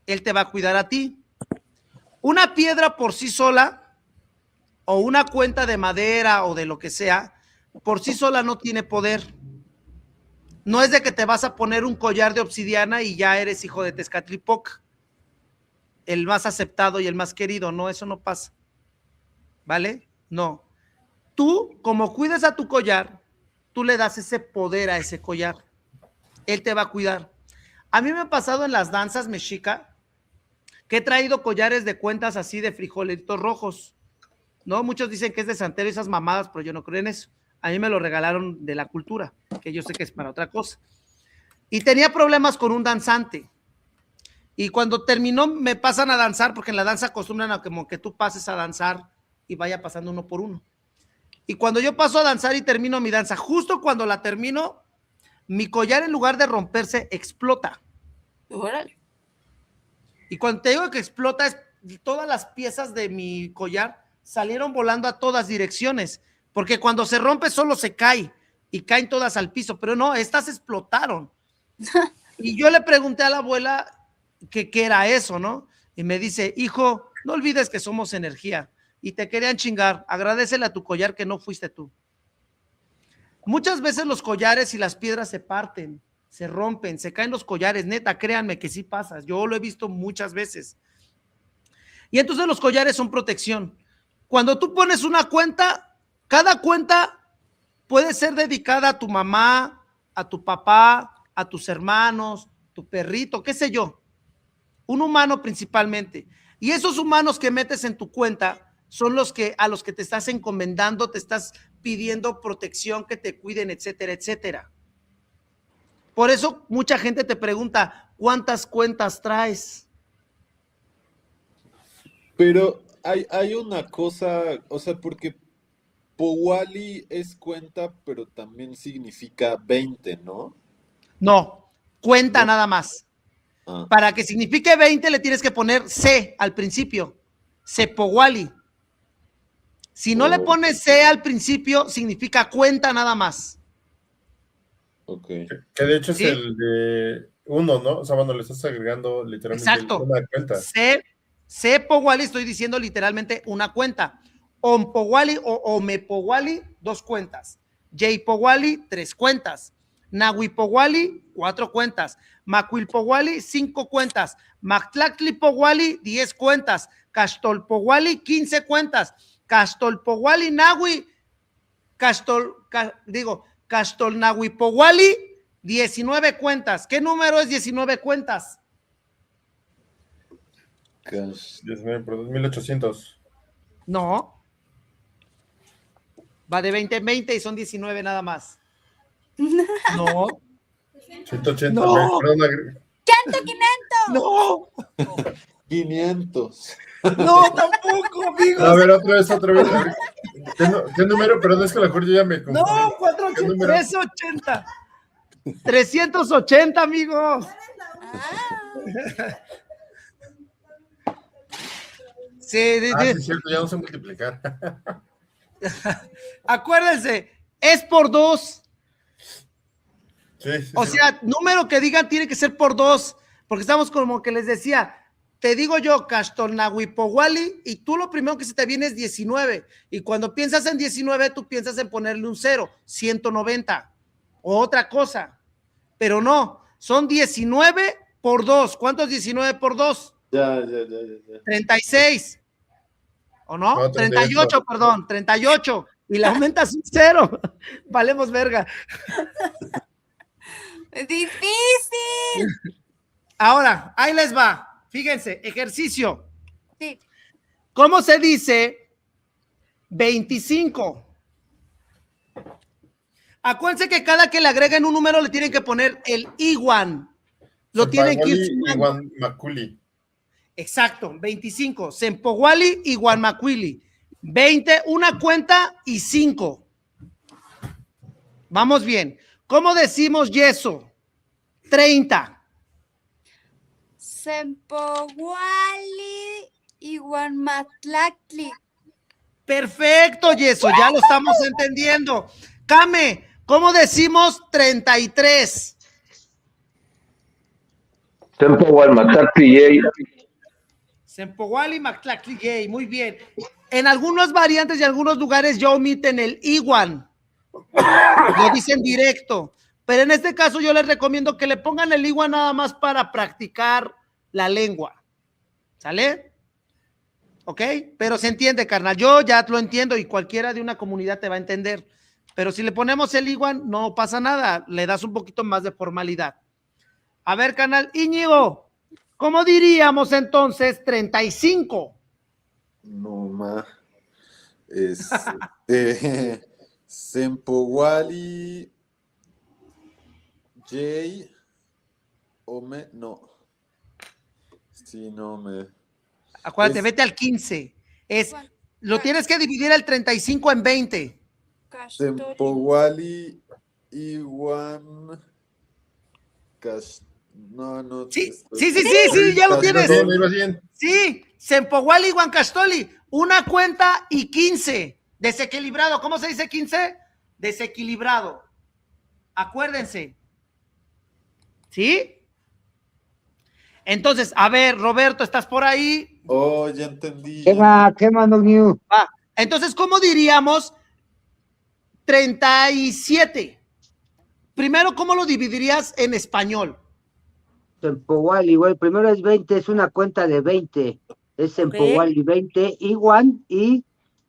él te va a cuidar a ti. Una piedra por sí sola o una cuenta de madera o de lo que sea, por sí sola no tiene poder. No es de que te vas a poner un collar de obsidiana y ya eres hijo de Tezcatlipoca, el más aceptado y el más querido. No, eso no pasa. ¿Vale? No. Tú, como cuidas a tu collar, tú le das ese poder a ese collar. Él te va a cuidar. A mí me ha pasado en las danzas mexica que he traído collares de cuentas así de frijolitos rojos, ¿no? Muchos dicen que es de santero y esas mamadas, pero yo no creo en eso. A mí me lo regalaron de la cultura, que yo sé que es para otra cosa. Y tenía problemas con un danzante. Y cuando terminó, me pasan a danzar, porque en la danza acostumbran a como que tú pases a danzar y vaya pasando uno por uno. Y cuando yo paso a danzar y termino mi danza, justo cuando la termino, mi collar en lugar de romperse, explota. Órale. Y cuando te digo que explota, es todas las piezas de mi collar salieron volando a todas direcciones, porque cuando se rompe solo se cae y caen todas al piso, pero no, estas explotaron. Y yo le pregunté a la abuela que qué era eso, ¿no? Y me dice, hijo, no olvides que somos energía y te querían chingar, agradécele a tu collar que no fuiste tú. Muchas veces los collares y las piedras se parten, se rompen, se caen los collares, neta, créanme que sí pasa, yo lo he visto muchas veces. Y entonces los collares son protección. Cuando tú pones una cuenta, cada cuenta puede ser dedicada a tu mamá, a tu papá, a tus hermanos, tu perrito, qué sé yo, un humano principalmente. Y esos humanos que metes en tu cuenta son los que a los que te estás encomendando, te estás pidiendo protección, que te cuiden, etcétera, etcétera. Por eso mucha gente te pregunta, ¿cuántas cuentas traes? Pero hay una cosa, o sea, porque Powali es cuenta, pero también significa 20, ¿no? No, cuenta No. nada más. Ah, Para que signifique 20 le tienes que poner C al principio, Cepowali. Si no le pones C al principio, significa cuenta nada más. Ok. Que de hecho es ¿Sí? el de uno, ¿no? O sea, bueno, le estás agregando literalmente Exacto. una cuenta. C Powali, estoy diciendo literalmente una cuenta. On Powali o Ome Powali, 2 cuentas. J Powali, 3 cuentas. Nahui Powali, 4 cuentas. Macuil Powali, 5 cuentas. Mactlactli Powali, 10 cuentas. Castol Powali, 15 cuentas. Castol Powali Nahui, Castol Nahui Powali, 19 cuentas. ¿Qué número es 19 cuentas? Cash. 19 por 2800. No. Va de 20 en 20 y son 19 nada más. No. 180. No. Perdón, No. 500. No, tampoco, amigos. a ver, otra vez. A ver. ¿Qué número? Perdón, es que a lo mejor yo ya me No, confundí. ¿Qué número? 380. 380, amigos. Sí, Sí, es cierto, ya no sé multiplicar. acuérdense, es por 2. Sí, O sea, número que digan tiene que ser por 2, porque estamos como que les decía, te digo yo, Castornahuipowali, y tú lo primero que se te viene es 19, y cuando piensas en 19, tú piensas en ponerle un 0, 190, o otra cosa, pero no, son 19 por 2, ¿cuánto es 19 por 2? Ya. 36, ¿o no? No, 38, perdón, 38, y le aumentas un 0, valemos verga. Difícil. Ahora, ahí les va. Fíjense, ejercicio. Sí. ¿Cómo se dice 25? Acuérdense que cada que le agreguen un número le tienen que poner el iguan. Lo tienen que ir sumando. Igual Maculi. Exacto, 25. Sempowali y Guanmacuili. 20, una cuenta y 5. Vamos bien. ¿Cómo decimos yeso? 30. Sempowali y Guanmatlactli. Perfecto, yeso, ya lo estamos entendiendo. Kame, ¿cómo decimos 33? Sempowal Mactlactli. Sempowali Mactlactli, muy bien. En algunas variantes y algunos lugares ya omiten el iguan. Lo dicen directo. Pero en este caso yo les recomiendo que le pongan el iguan nada más para practicar la lengua. ¿Sale? ¿Ok? Pero se entiende, carnal. Yo ya lo entiendo y cualquiera de una comunidad te va a entender. Pero si le ponemos el iguan, no pasa nada. Le das un poquito más de formalidad. A ver, carnal. Íñigo, ¿cómo diríamos entonces 35? No más. Sempowali J Ome, no. Sí, no me. Acuérdate, vete al 15. Lo tienes que dividir el 35 en 20. Sempowali Iwan No. Sí, ya lo tienes. Sí, Sempowali y Huancastoli, una cuenta y 15. Desequilibrado. ¿Cómo se dice 15? Desequilibrado. Acuérdense. ¿Sí? Entonces, a ver, Roberto, ¿estás por ahí? Oh, ya entendí. ¿Qué más, New? Entonces, ¿cómo diríamos 37? Primero, ¿cómo lo dividirías en español? Sempowali, igual, primero es 20, es una cuenta de 20. Es Sempowali 20, igual, y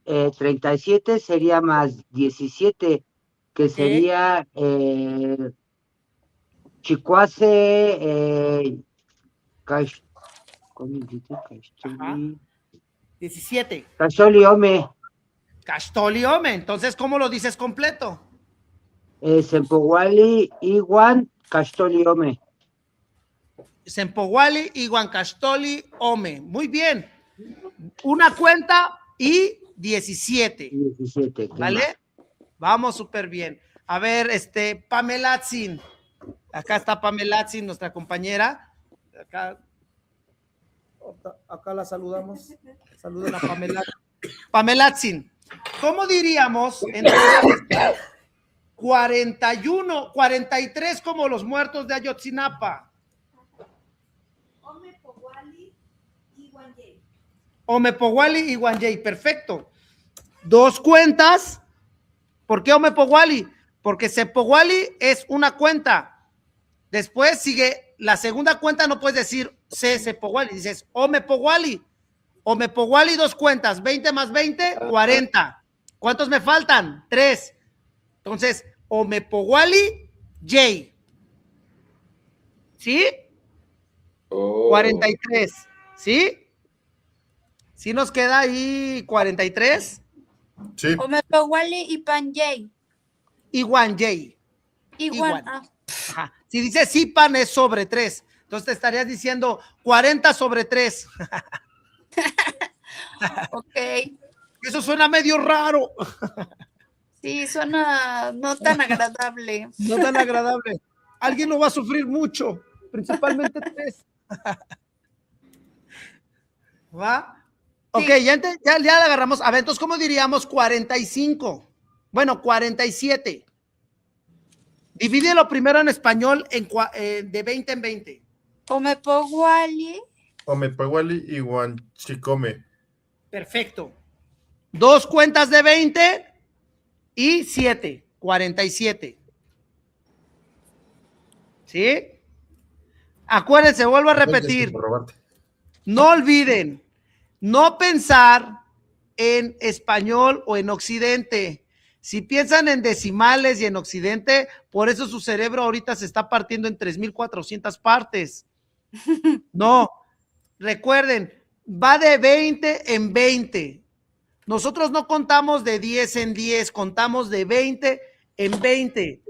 37 sería más 17, que sería Chicuase, 17. Castoliome. Castoliome. Entonces, ¿cómo lo dices completo? Sempowali, igual, Castoliome. Sempowali y Huancastoli Ome. Muy bien. Una cuenta y 17. 17. ¿Vale? Vamos súper bien. A ver, Pamelatzin. Acá está Pamelatzin, nuestra compañera. Acá la saludamos. Saluden a Pamelatzin. Pamelatzin, ¿cómo diríamos entonces 41, 43 como los muertos de Ayotzinapa. Omepowali y Guanjay, perfecto. 2 cuentas. ¿Por qué Omepowali? Porque Sepowali es una cuenta. Después sigue la segunda cuenta, no puedes decir Sepowali, dices Omepowali. Omepowali 2 cuentas, 20 más 20, 40. ¿Cuántos me faltan? 3. Entonces, Omepowali, J. ¿Sí? 43. ¿Sí? ¿Sí nos queda ahí 43? Sí. Omepowali y Panjay. Y Guanjay. Igual. Igual. Ajá. Si dices Zipan es sobre 3. Entonces te estarías diciendo 40 sobre 3. Ok. Eso suena medio raro. Sí, suena no tan agradable. No tan agradable. Alguien lo va a sufrir mucho, principalmente 3. ¿Va? Ok, Sí. ya la agarramos. A ver, entonces, ¿cómo diríamos 45? Bueno, 47. Divídelo primero en español de 20 en 20. Omepowali. Omepewali y Huanchicome. Perfecto. 2 cuentas de 20 y 7, 47. ¿Sí? Acuérdense, vuelvo a repetir. No olviden, no pensar en español o en occidente. Si piensan en decimales y en occidente, por eso su cerebro ahorita se está partiendo en 3,400 partes. No, recuerden, va de 20 en 20. Nosotros no contamos de 10 en 10, contamos de 20 en 20.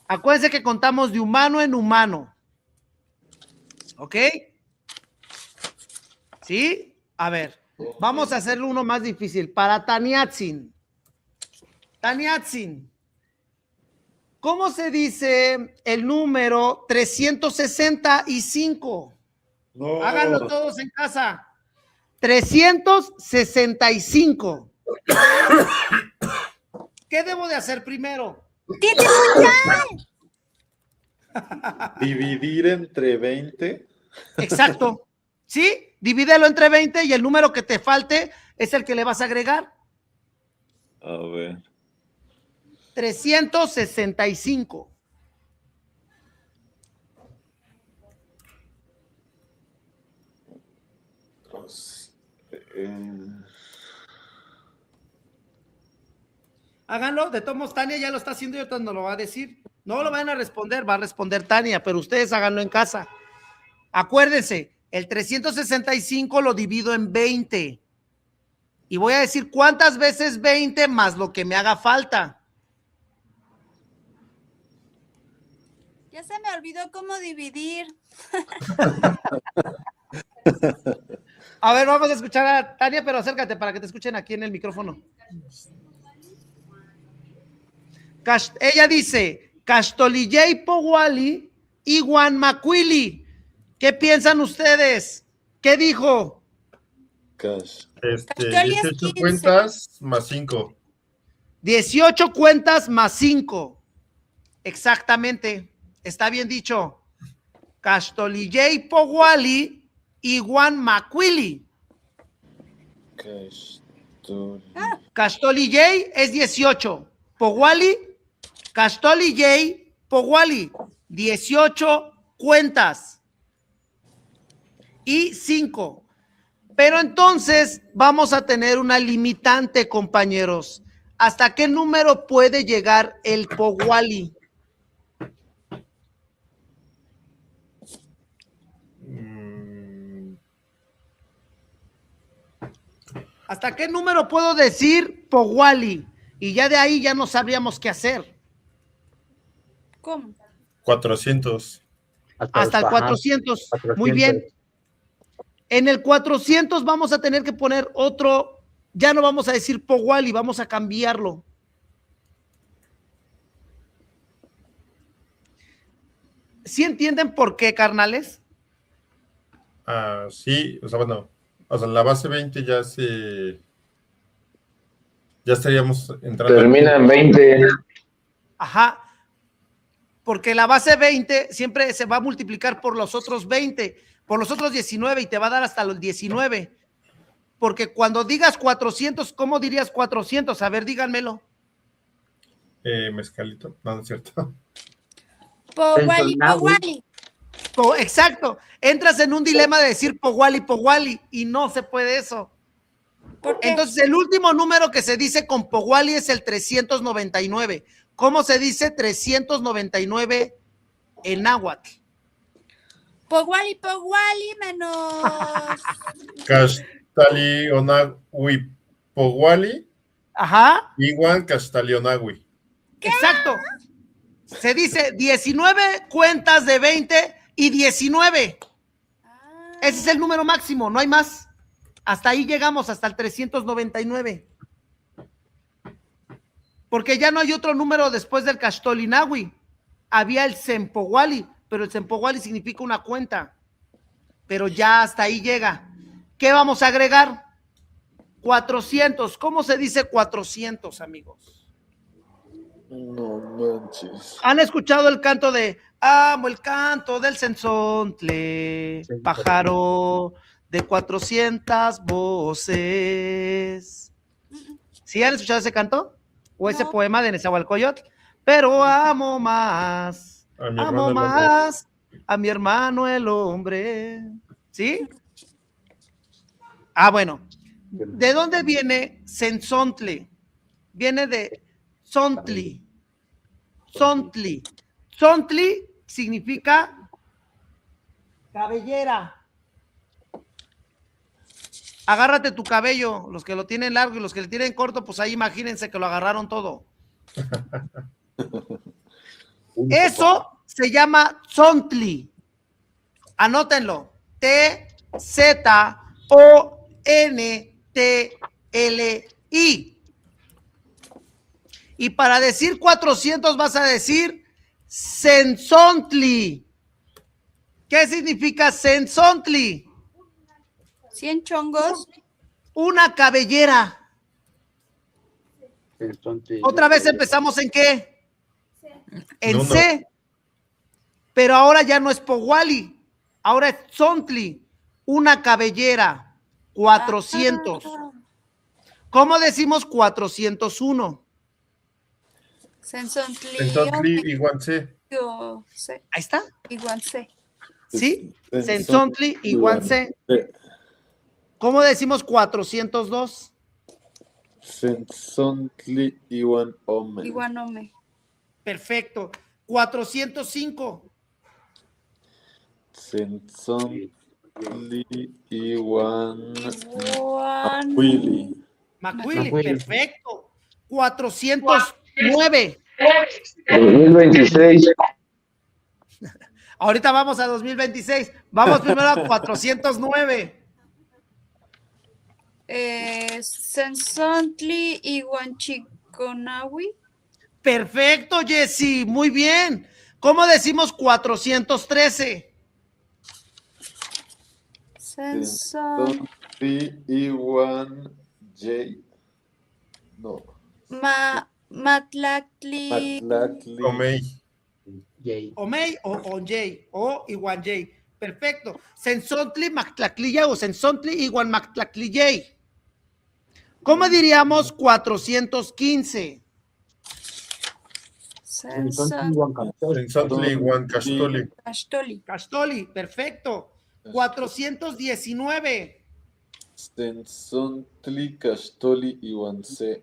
Acuérdense que contamos de humano en humano. ¿Ok? ¿Sí? A ver, vamos a hacerle uno más difícil. Para Taniatzin. Taniatzin. ¿Cómo se dice el número 365? No. Háganlo todos en casa. 365. ¿Qué debo de hacer primero? Dividir entre 20. Exacto. ¿Sí? Divídelo entre 20 y el número que te falte es el que le vas a agregar. A ver. 365. Háganlo, de todos modos, Tania ya lo está haciendo y ahorita no lo va a decir. No lo van a responder, va a responder Tania, pero ustedes háganlo en casa. Acuérdense, el 365 lo divido en 20. Y voy a decir cuántas veces 20 más lo que me haga falta. Ya se me olvidó cómo dividir. A ver, vamos a escuchar a Tania, pero acércate para que te escuchen aquí en el micrófono. Ella dice, Castolilley Powali y Guanmacuili. ¿Qué piensan ustedes? ¿Qué dijo? Cash. 18 cuentas más 5. 18 cuentas más 5. Exactamente. Está bien dicho. Castolilley Powali y Guanmacuili. Castolilley es 18. Powali, Castolilley, Powali, 18 cuentas y 5. Pero entonces vamos a tener una limitante, compañeros. ¿Hasta qué número puede llegar el Powali? ¿Hasta qué número puedo decir Powali? Y ya de ahí ya no sabríamos qué hacer. ¿Cómo? 400. Hasta el 400. Muy bien. En el 400 vamos a tener que poner otro, ya no vamos a decir Powali, vamos a cambiarlo. ¿Sí entienden por qué, carnales? Sí, o sea, bueno, o sea, la base 20 ya estaríamos entrando. Termina en 20. Ajá. Porque la base 20 siempre se va a multiplicar por los otros 20, por los otros 19 y te va a dar hasta los 19. Porque cuando digas 400, ¿cómo dirías 400? A ver, díganmelo. Mezcalito. No, no es cierto. Powali, Powali. Exacto. Entras en un dilema de decir Powali y no se puede eso. ¿Por qué? Entonces, el último número que se dice con Powali es el 399. ¿Cómo se dice 399 en náhuatl? Powali, menos. Castalionagui Powali, Ajá. Iwan Castalionagui. Exacto. Se dice 19 cuentas de 20 y 19. Ese es el número máximo, no hay más. Hasta ahí llegamos, hasta el 399. Porque ya no hay otro número después del Castalionagui. Había el Sempowali, pero el Sempowali significa una cuenta. Pero ya hasta ahí llega. ¿Qué vamos a agregar? 400. ¿Cómo se dice 400, amigos? No manches. ¿Han escuchado el canto de amo el canto del cenzontle, pájaro de 400 voces? ¿Sí han escuchado ese canto? ¿O ese poema de Nezahualcóyotl? Pero amo más, a mi hermano el hombre. ¿Sí? Ah, bueno. ¿De dónde viene cenzontle? Viene de zontli. Zontli. Zontli significa cabellera. Agárrate tu cabello, los que lo tienen largo y los que lo tienen corto, pues ahí imagínense que lo agarraron todo. Eso se llama zontli. Anótenlo. T-Z-O-N-T-L-I. Y para decir 400 vas a decir cenzontli. ¿Qué significa cenzontli? 100 chongos. Una cabellera. Otra vez empezamos en ¿qué? En C. Pero ahora ya no es Powali. Ahora es zontli. Una cabellera. 400. ¿Cómo decimos 401? Cenzontle Iwan C. Ahí está. Igual C. ¿Sí? Cenzontle igual C. ¿Cómo decimos 402? Cenzontle Iwan Ome. Igual Ome. Perfecto. 405. Cenzontle Iwan Willy. Macuili, perfecto. 409. 2026. Ahorita vamos a 2026. Vamos primero a 409. Cenzontle Igual Chiconahui. Perfecto, Jessy. Muy bien. ¿Cómo decimos 413? Cenzontle Iwan J. No. Matlactli. Omey. Omey o Onjay o Iwan Jay. Perfecto. Cenzontle Mactlaclilla o Cenzontle Iwan Mactlaclillay. ¿Cómo diríamos 415? Cenzontle Iwan Castoli. Castoli, perfecto. 419. Cenzontle Castoli Iwan C.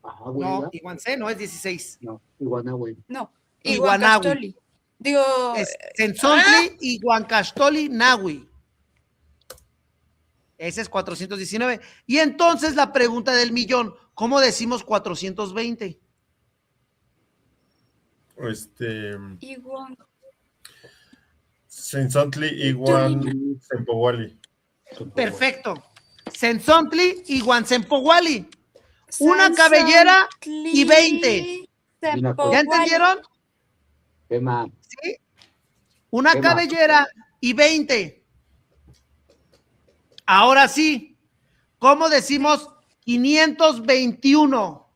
No, Iwan C no es 16. No, Iguanahue. No, Iguanahui. Castoli. Digo, Es Cenzontle Iwan Castoli Nahui. Ese es 419. Y entonces la pregunta del millón, ¿cómo decimos 420? Igual. Cenzontle Iwan Sempowali. Perfecto. Cenzontle Iwan Sempowali. Una cabellera y 20. ¿Ya entendieron? ¿Sí? Una cabellera y 20. Ahora sí, ¿cómo decimos 521?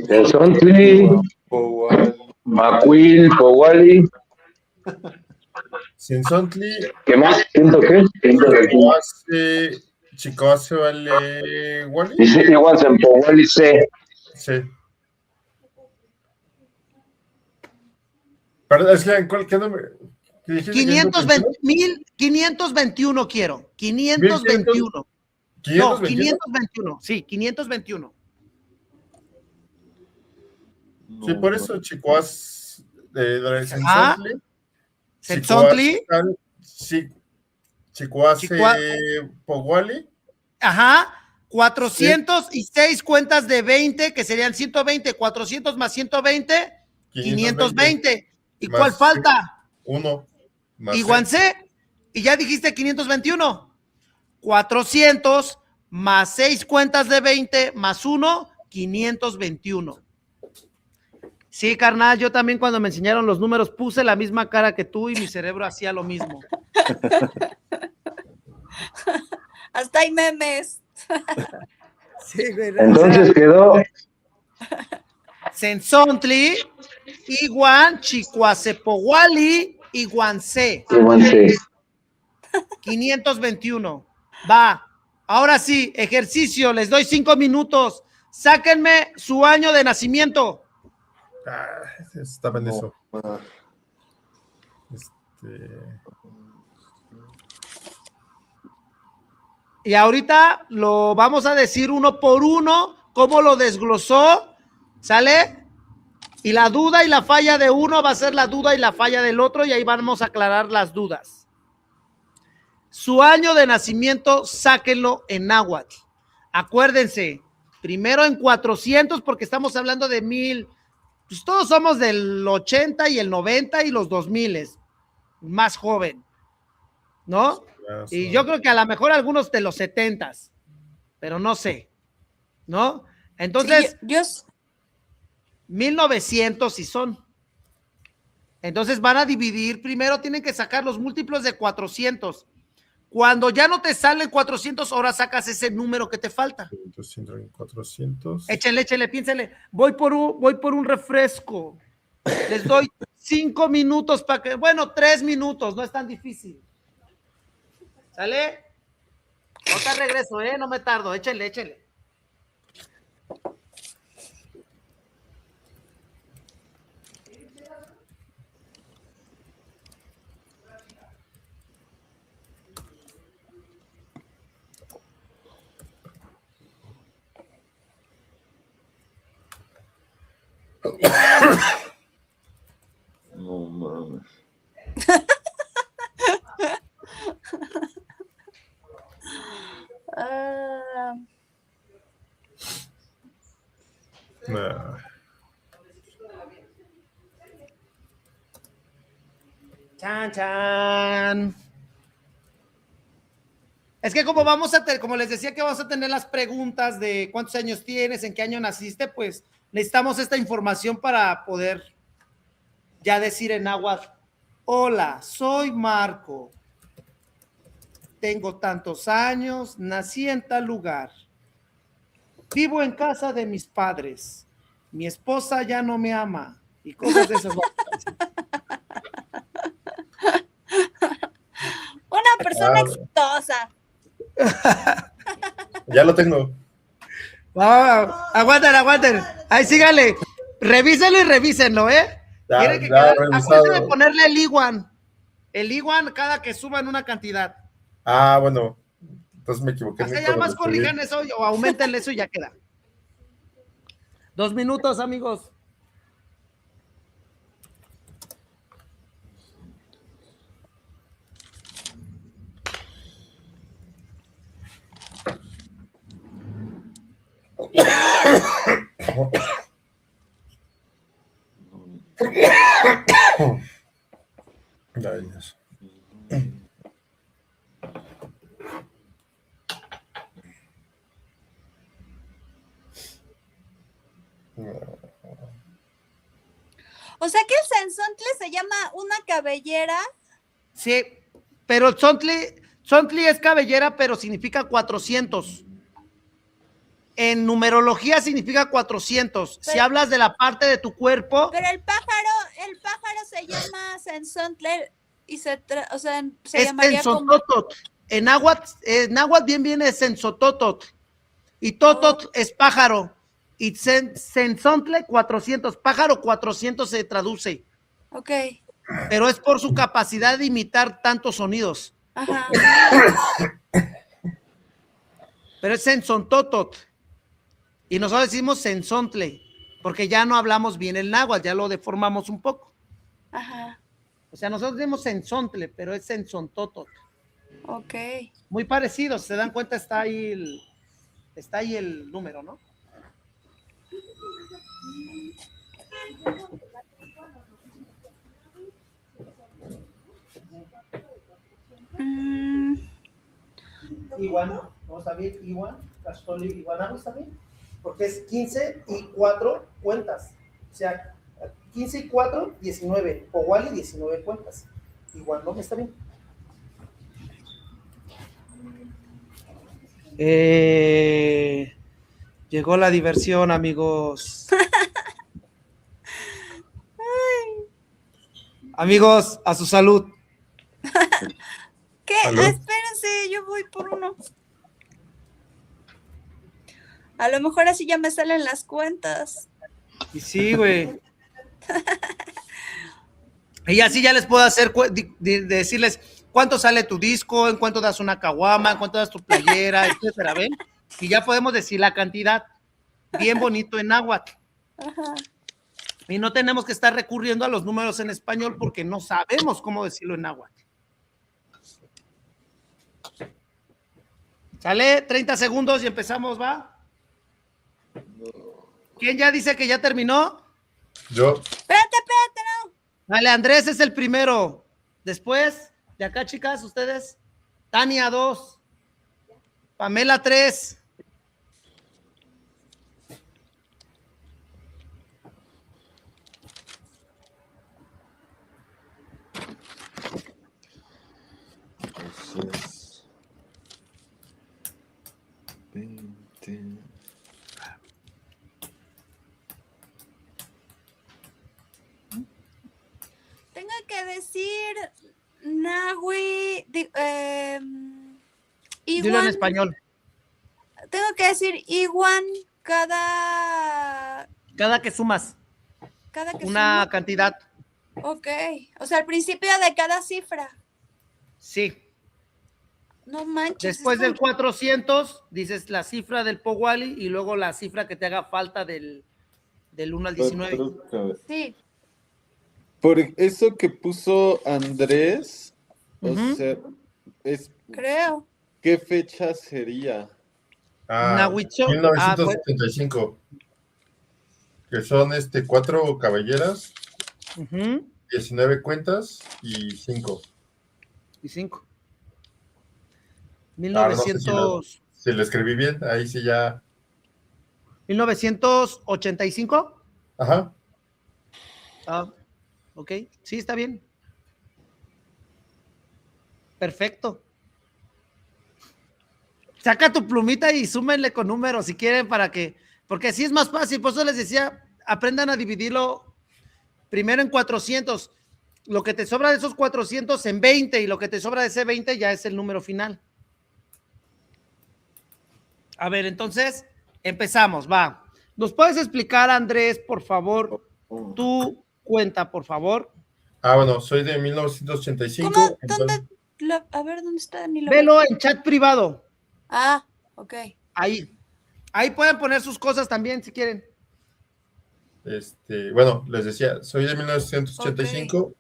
Sensontli, Powali. Macuil, Powali. Sinzontli, ¿Qué más? ¿121? Chicoase, vale, Wally. Dice igual Sempowali C. Sí. Perdón, es que, ¿qué número? ¿Qué dijiste? 521 quiero. 521. No, 521. Sí, 521. Sí, por eso Chicoas de Sinzontli. Setzontli. Chicoase Powali. Ajá. 406 cuentas de 20, que serían 120. 400 más 120, 520. ¿Y Más cuál falta? Uno. Más Iguancé. Y ya dijiste 521. 400 más 6 cuentas de 20 más 1, 521. Sí, carnal, yo también cuando me enseñaron los números puse la misma cara que tú y mi cerebro hacía lo mismo. Hasta hay memes. Sí, güey. Entonces quedó Sensontli, Iguan, Chicoacepowali, Iguancé. igual C. 521. Va. Ahora sí, ejercicio, les doy 5 minutos. Sáquenme su año de nacimiento. Estaba en eso. Ah, Y ahorita lo vamos a decir uno por uno, cómo lo desglosó, ¿sale? Y la duda y la falla de uno va a ser la duda y la falla del otro, y ahí vamos a aclarar las dudas. Su año de nacimiento, sáquenlo en náhuatl. Acuérdense, primero en 400, porque estamos hablando de 1000. Pues todos somos del 80 y el 90 y los 2000, más joven, ¿no? Y yo creo que a lo mejor algunos de los 70s, pero no sé, ¿no? Entonces, Sí, yo 1900 sí son. Entonces van a dividir, primero tienen que sacar los múltiplos de 400. Cuando ya no te salen 400, ahora sacas ese número que te falta. 400. Échenle, piénsenle. Voy por un refresco. Les doy 5 minutos para que, bueno, 3 minutos, no es tan difícil. ¿Sale? Ahorita regreso, no me tardo, échenle. no mames. Nah. Chan. Es que como vamos a tener, como les decía que vamos a tener las preguntas de cuántos años tienes, en qué año naciste, pues necesitamos esta información para poder ya decir en náhuatl: hola, soy Marco, tengo tantos años, nací en tal lugar, vivo en casa de mis padres, mi esposa ya no me ama, y cosas de esas. una persona exitosa. Ya lo tengo. Aguanten. Ahí síganle. Revísenlo y revísenlo, Tienen que acuérdense de ponerle el iguan. El iguan cada que suban una cantidad. Ah, bueno. Entonces me equivoqué. Hasta ya más corrijan eso o aumentenle eso y ya queda. 2 minutos, amigos. O sea que el Sensontli se llama una cabellera. Sí, pero Tzontli es cabellera, pero significa 400. en numerología significa 400. Si Pero- hablas de la parte de tu cuerpo, Pero el pájaro se llama Sensontler y se es llamaría como... Sensototot. En náhuatl bien viene Sensototot. Y Totot es pájaro. Y Sensontle 400. Pájaro 400 se traduce. Ok, Pero es por su capacidad de imitar tantos sonidos. ajá. Pero es Sensontotot. Y nosotros decimos Sensontle, porque ya no hablamos bien el náhuatl, ya lo deformamos un poco. Ajá, O sea, nosotros decimos Sensontle, pero es Sensontotot. ok. Muy parecido, si se dan cuenta, está ahí el número, ¿no? Mm, Igual, vamos a ver, igual, Castoli, igual, ¿está bien? Porque es 15 y 4 cuentas. O sea, 15 y 4, 19. Powali, 19 cuentas. Igual, ¿no? ¿Está bien? Llegó la diversión, amigos. Amigos, a su salud. ¿Qué? ¿Aló? Espérense, yo voy por uno. A lo mejor así ya me salen las cuentas. Y sí, güey. Y así ya les puedo hacer, decirles cuánto sale tu disco, en cuánto das una caguama, en cuánto das tu playera, etcétera, ¿ven? Y ya podemos decir la cantidad bien bonito en náhuatl. Ajá. Y no tenemos que estar recurriendo a los números en español porque no sabemos cómo decirlo en náhuatl. ¿Sale? 30 segundos y empezamos, ¿va? ¿Quién ya dice que ya terminó? Yo, Espérate, no. Dale, Andrés es el primero. Después, de acá, chicas, ustedes. Tania, 2. Pamela, 3. Entonces, 20. Tengo que decir Nahui. Dilo en Iguan. español. Tengo que decir Iguan cada Que sumas que una suma. cantidad. Ok. O sea, al principio de cada cifra. Sí. No manches. Después esto- del 400, dices la cifra del Powali y luego la cifra que te haga falta del 1 al 19. Sí. Por eso que puso Andrés, o Ujú. sea, Creo. ¿qué fecha sería? Nahuitzo. 1975. Que son 4 caballeras, Ujú. 19 cuentas y 5. Y 5. Ah, no sé 1900, si lo escribí bien, ahí sí ya. 1985. Ajá. Ah, ok, sí, está bien. Perfecto. Saca tu plumita y súmenle con números si quieren porque así es más fácil. Por eso les decía, aprendan a dividirlo primero en 400. Lo que te sobra de esos 400 en 20 y lo que te sobra de ese 20 ya es el número final. A ver, entonces, empezamos, va. ¿Nos puedes explicar, Andrés, por favor, tu cuenta, por favor? Ah, bueno, soy de 1985. ¿Cómo? entonces, ¿Dónde? A ver, ¿dónde está? Ni lo Velo veo. en chat privado. Ah, ok. Ahí. Ahí pueden poner sus cosas también, si quieren. bueno, les decía, soy de 1985.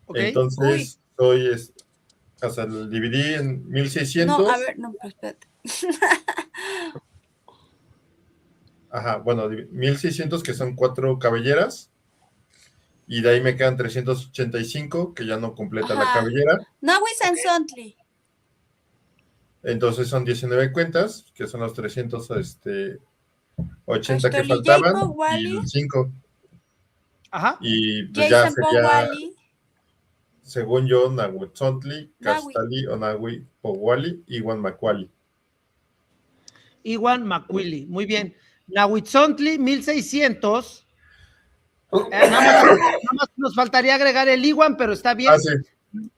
¿Ok? Entonces, o sea, lo dividí en 1600. No, a ver, no, pues espérate. Ajá, bueno, 1600 que son 4 caballeras. Y de ahí me quedan 385 que ya no completa la Ajá. cabellera. Nahui Sensontli. Entonces son 19 cuentas, que son los 380 que Castoli faltaban. Jacob Wally. Y el 5. Ajá. Y pues ya Jason sería, Powali. según yo, Nahuitzontli, Nahui. Castali, Onahui, Powali y Guanmacuali. Iwan Macuili. Muy bien. Nahuitzontli, 1600. Nada más nos faltaría agregar el Iwan, pero está bien. Ah, sí.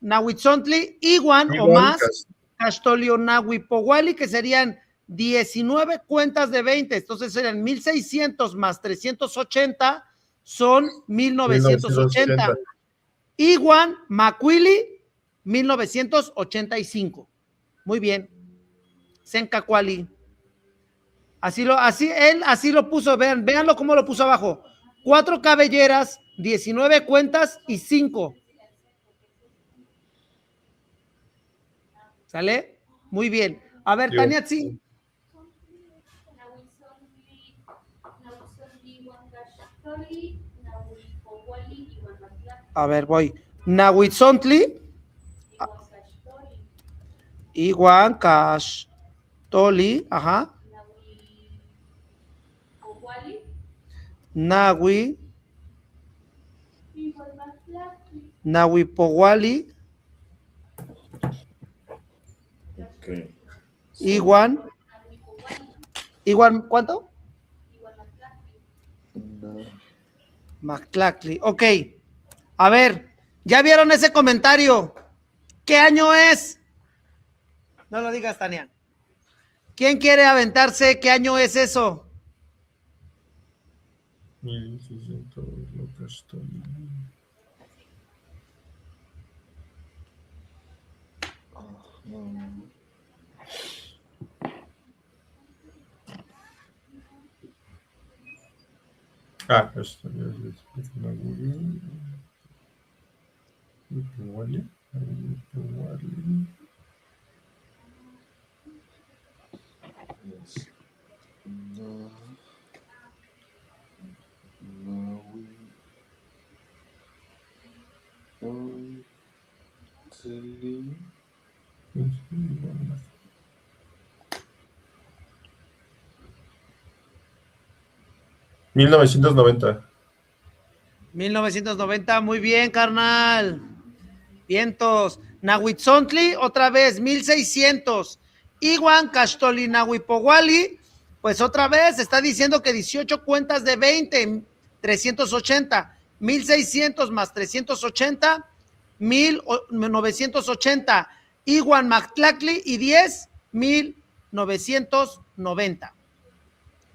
Nahuitzontli, Iwan o Iwan, más, Caxtolionahuipowali, que serían 19 cuentas de 20, entonces serían 1600 más 380, son 1980. 1980. Iwan Macuili, 1985. Muy bien. Sencacuali. Así lo puso, véanlo cómo lo puso abajo. 4 cabelleras, 19 cuentas y 5. ¿Sale? Muy bien. A ver, Tania, sí. A ver, voy. Nahuitzontli, Iwan Caxtoli, ajá. Nahuipowali, Ok. Iwan, ¿cuánto? Mactlactli. Ok. A ver, ¿ya vieron ese comentario? ¿Qué año es? No lo digas, Tania. ¿Quién quiere aventarse? ¿Qué año es eso? 1600, lo que estoy. Ah, esto es Wally. $1990. 1990, muy bien, carnal. Vientos. Nahuitzontli, otra vez, 1600. Iwan Caxtolinahuipowali, pues otra vez está diciendo que 18 cuentas de 20, 380. 1600 más 380, 1980. Iwan Mactlactli y 10, 1990.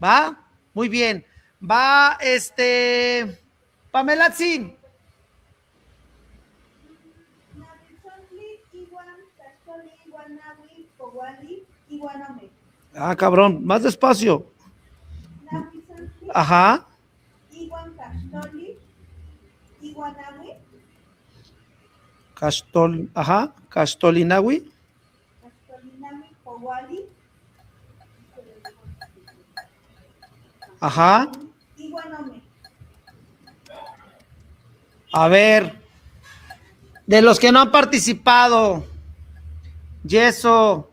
¿Va? Muy bien. Va, Pamela Tzin. Ah, cabrón, más despacio. Ajá. Ajá, Caxtolinahui. Ajá. A ver, de los que no han participado, Yeso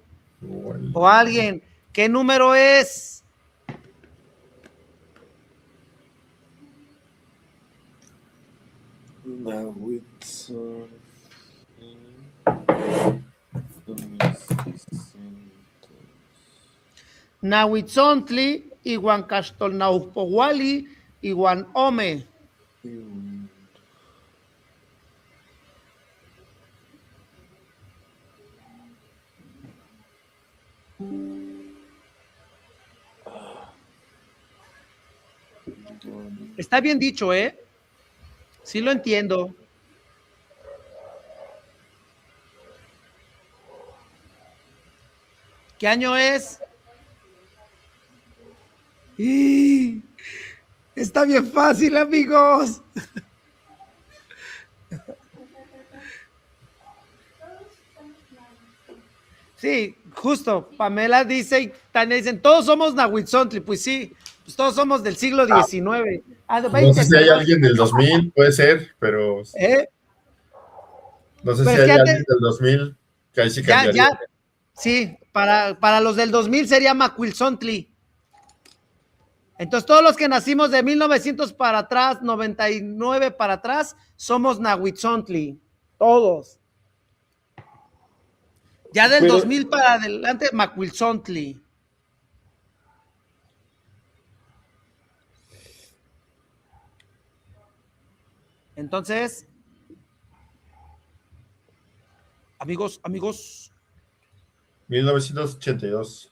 o alguien, ¿qué número es? Nahuitzontli, Iwan Caxtolnaupowali, Iwan Ome. Está bien dicho, ¿eh? Sí lo entiendo. ¿Qué año es? Está bien fácil, amigos. Sí, justo. Pamela dice y Tania dicen, todos somos Nahuitzontli. Pues sí, pues todos somos del siglo XIX. No sé si hay alguien del 2000, puede ser, pero no sé Pero si es hay que alguien antes, del 2000 que ahí sí cambiaría. sí, para los del 2000 sería Macuilzontli. Entonces, todos los que nacimos de 1900 para atrás, 99 para atrás, somos Nahuitzontli. Todos. Ya del 2000 para adelante, Macuilzontli. Entonces, amigos, 1982.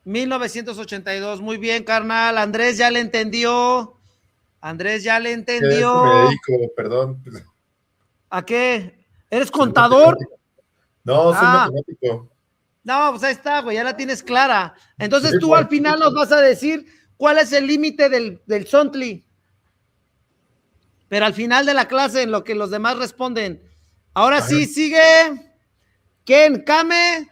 1982. Muy bien, carnal. Andrés ya le entendió. Que a eso me dedico, perdón. ¿A qué? ¿Eres contador? No, soy Ah. matemático. No, pues ahí está, güey, ya la tienes clara. Entonces Sí, tú pues. al final nos vas a decir cuál es el límite del Sontli. Pero al final de la clase, en lo que los demás responden. Ahora Ajá. sí, sigue. ¿Quién? ¿Came?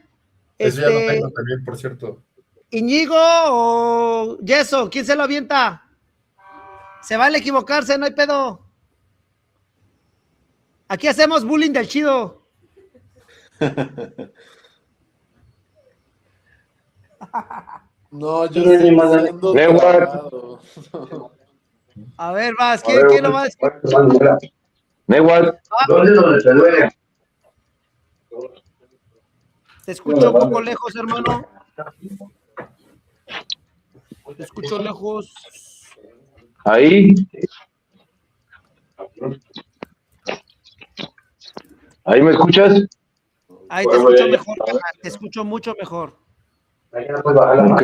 Eso ya lo tengo también, por cierto. ¿Íñigo o Yeso? ¿Quién se lo avienta? Se vale equivocarse, no hay pedo. Aquí hacemos bullying del chido. No, yo estoy diciendo trabado. A ver, vas, ¿quién lo va a decir? Neguat, ¿dónde es donde te duele? Te escucho un poco lejos, hermano. Te escucho lejos. Ahí. ¿Ahí me escuchas? Ahí te escucho mejor, carnal, te escucho mucho mejor. Ok.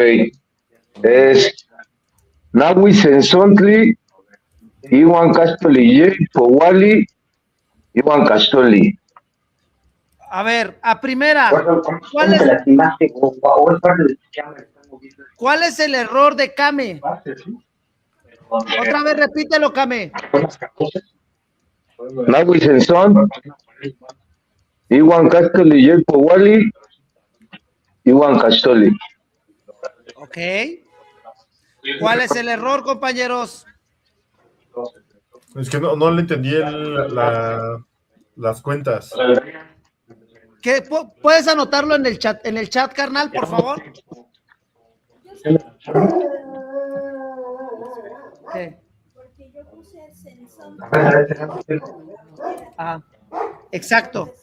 Es Nahui Sensontli, Iwan Castoli, Powali, Iwan Castoli. A ver, a primera, ¿cuál es el error de Kame? Otra vez repítelo, Kame. Nahui Senson, Iwan Castoli, Powali, Iwan Castoli. Ok. ¿Cuál es el error, compañeros? Es que no le entendí las cuentas. ¿Qué, ¿puedes anotarlo en el chat, carnal, por favor? ¿Qué? Ah, exacto.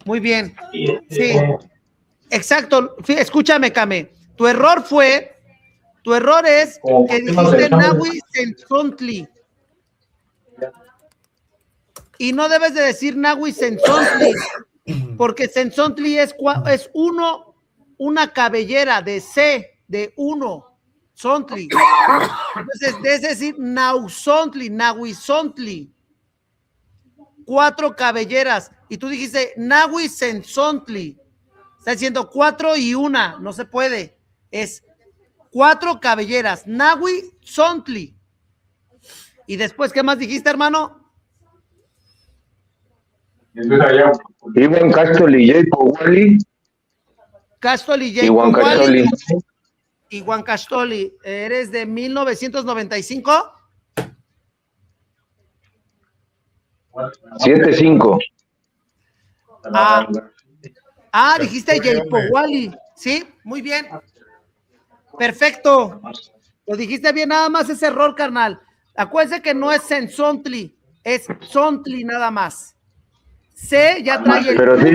Muy bien. Sí. Exacto. Escúchame, Kame. Tu error es que dijiste Nahui Sensontli. Y no debes de decir Nahui Sensontli, porque Sensontli es una cabellera de C, de uno, Sontli. Entonces, debes decir Nahui Sontli. 4 cabelleras. Y tú dijiste Nahui Sensontli. Está diciendo 4 y 1, no se puede. Es 4 cabelleras. Nahui Sontli. Y después, ¿qué más dijiste, hermano? Iwan Castoli, Powali, Castoli, Iwan Castoli. Iwan Castoli. ¿Eres de 1995? 7-5. Dijiste Powali. Sí, muy bien. Perfecto. Lo dijiste bien, nada más ese error, carnal. Acuérdense que no es Sensontli, es Sontli nada más. C ya trae el Pero sí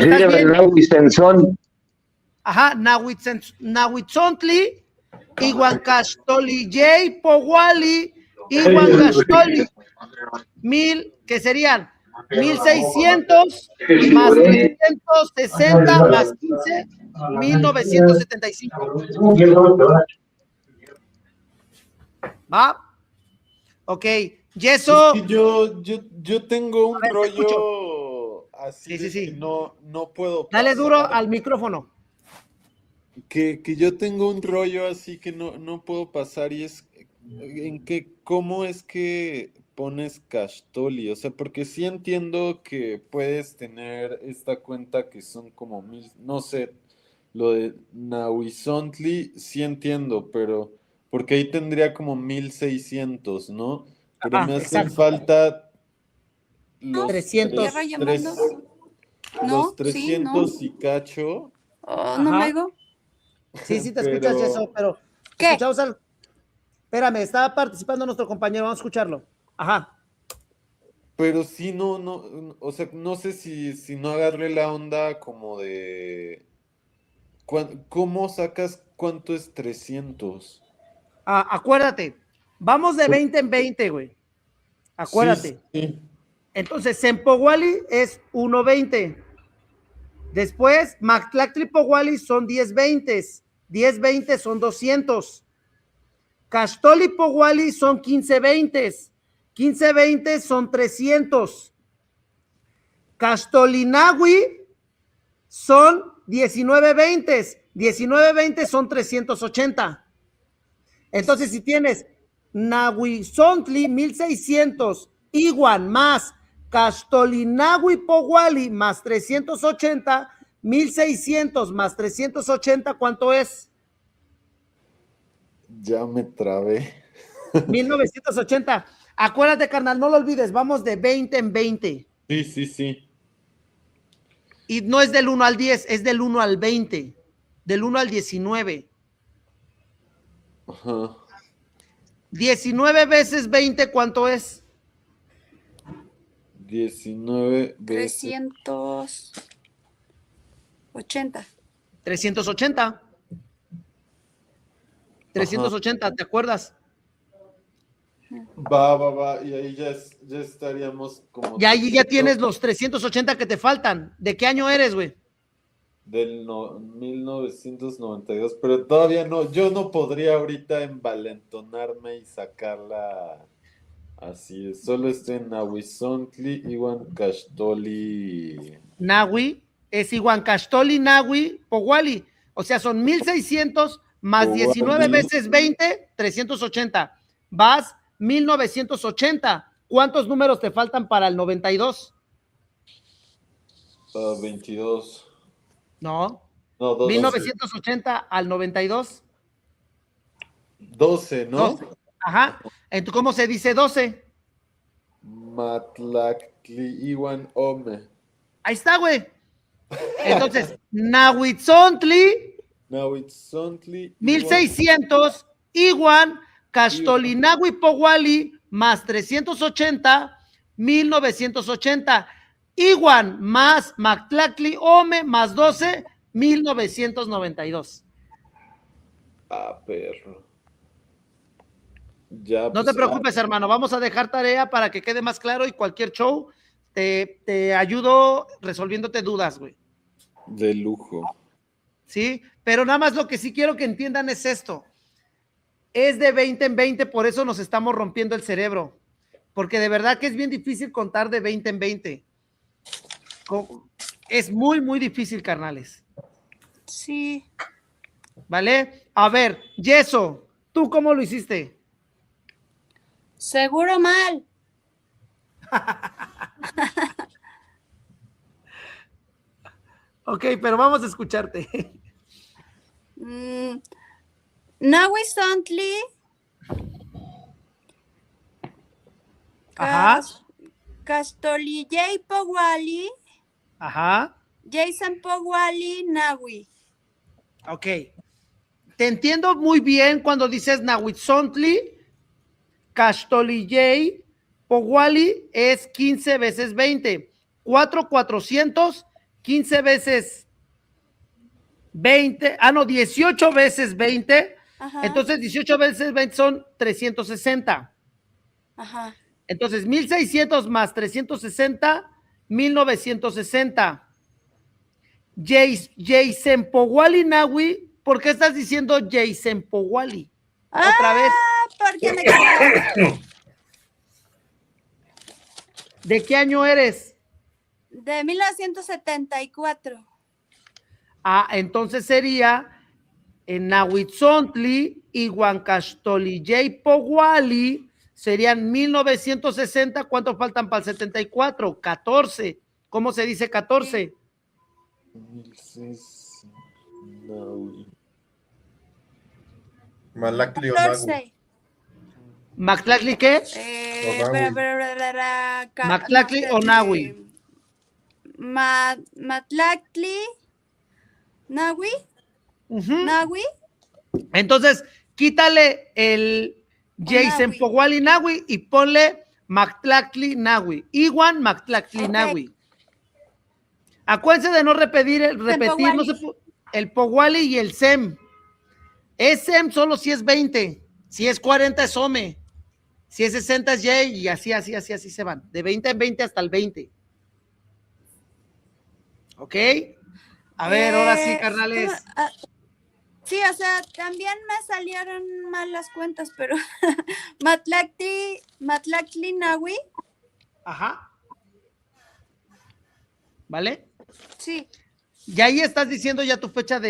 uno. lleva el Nahui Senson. Ajá, Nahuitzontli, Ihuancastoli, Powali, Ihuancastoli, 1000, que serían 1600 más 360 más 15, 1975. ¿Va? Ok, Yeso. Es que yo tengo un A ver, te rollo así Sí. que no puedo Dale pasar. duro al micrófono. Que yo tengo un rollo así que no puedo pasar y es ¿cómo es que pones Castoli? O sea, porque sí entiendo que puedes tener esta cuenta que son como 1000, no sé, lo de Nahuizontli, sí entiendo, pero porque ahí tendría como 1600, ¿no? Pero me hacen exacto. falta los 300. ¿Tierra llamando? No, los 300 sí, y cacho. no. ¿No me oigo? Sí, te escuchas eso, pero ¿Qué? escuchamos al... Espérame, estaba participando nuestro compañero, vamos a escucharlo. Ajá. Pero sí, no, o sea, no sé si no agarré la onda como de... ¿Cómo sacas cuánto es 300? Acuérdate, vamos de 20 en 20, güey. Acuérdate. Sí. Entonces, Sempoguali es 1.20. Después, Mactlactli Poguali son 10.20. 10.20 son 200. Caxtoli Poguali son 15.20. 15.20 son 300. Caxtolinagui son 19.20. 19.20 son 380. Entonces, si tienes Nahuizontli 1600, Iguan más Caxtolinagui Poguali más 380, 1600 más 380, ¿cuánto es? Ya me trabé. 1980. Acuérdate, carnal, no lo olvides, vamos de 20 en 20. Sí. Y no es del 1 al 10, es del 1 al 20, del 1 al 19. Ajá. 19 veces 20, ¿cuánto es? 19 veces. 380. 380. 380, ¿te acuerdas? Va. Y ahí ya estaríamos como. Y ahí ya tienes los 380 que te faltan. ¿De qué año eres, güey? Del 1992, pero todavía no. Yo no podría ahorita envalentonarme y sacarla así. Solo estoy en Nahuizontli, Iwan Caxtoli. Nahui es Iguancastoli, Nahui, Poguali. O sea, son 1600 más Poguali. 19 veces 20, 380. Vas 1980. ¿Cuántos números te faltan para el 92? 22. No. No, 1980 al 92. 12, ¿no? 12. Ajá. Entonces, ¿cómo se dice 12? Matlactli, Iwan Ome. Ahí está, güey. Entonces, Nahuitzontli, Nahuizontli, 1600, Iguan, Caxtolinagui Poguali, más 380, 1980. Iguan más Mactlactli Ome más 12, 1992. Ah, perro. Ya, No te preocupes, hermano. Vamos a dejar tarea para que quede más claro y cualquier show te ayudo resolviéndote dudas, güey. De lujo. ¿Sí? Pero nada más lo que sí quiero que entiendan es esto. Es de 20 en 20, por eso nos estamos rompiendo el cerebro. Porque de verdad que es bien difícil contar de 20 en 20. Es muy, muy difícil, carnales. Sí. ¿Vale? A ver, Yeso, ¿tú cómo lo hiciste? Seguro mal. Ok, pero vamos a escucharte. Nahuizontli. Ajá. Caxtolilley Poguali. Ajá. Jason Poguali Nahui. Ok. Te entiendo muy bien cuando dices Nahuitzontli, Caxtolilley, Poguali es 15 veces 20. 400, 15 veces 20. 18 veces 20. Ajá. Entonces, 18 veces 20 son 360. Ajá. Entonces, 1600 más 360, 1960. Jason Poguali Nahui, ¿por qué estás diciendo Jason Poguali? Otra vez. Porque me quedé. ¿De qué año eres? De 1974. Entonces sería en Nahuitzontli y Huancaxtolilley Poguali serían 1960. ¿Cuántos faltan para el 74? 14. ¿Cómo se dice 14? Malactli o Nahui. 14. ¿Mactlactli qué? ¿Mactlactli o Nahui? Matlactli. Nahui. Nahui. Entonces, quítale el Jason Nahui. Poguali Nahui y ponle Mactlactli Nahui. Iguan Mactlactli Ok. Nahui. Acuérdense de no repetir no se el Poguali y el SEM. Es SEM solo si es 20. Si es 40 es OME. Si es 60 es Y y así se van. De 20 en 20 hasta el 20. ¿Ok? A ver, ahora sí, carnales. Sí, o sea, también me salieron mal las cuentas, pero Matlactli Nahui. Ajá. ¿Vale? Sí. Y ahí estás diciendo ya tu fecha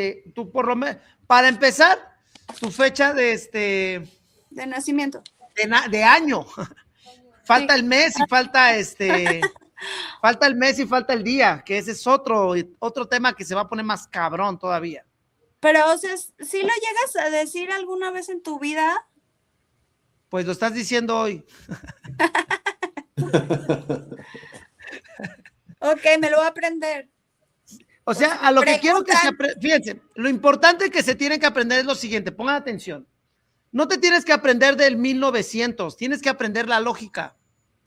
por lo menos, para empezar, tu fecha De nacimiento. de año. Falta Sí. el mes y falta el mes y falta el día, que ese es otro tema que se va a poner más cabrón todavía. Pero, o sea, ¿sí lo llegas a decir alguna vez en tu vida? Pues lo estás diciendo hoy. Ok, me lo voy a aprender. O sea, a lo que quiero que se fíjense, lo importante que se tiene que aprender es lo siguiente, pongan atención. No te tienes que aprender del 1900, tienes que aprender la lógica.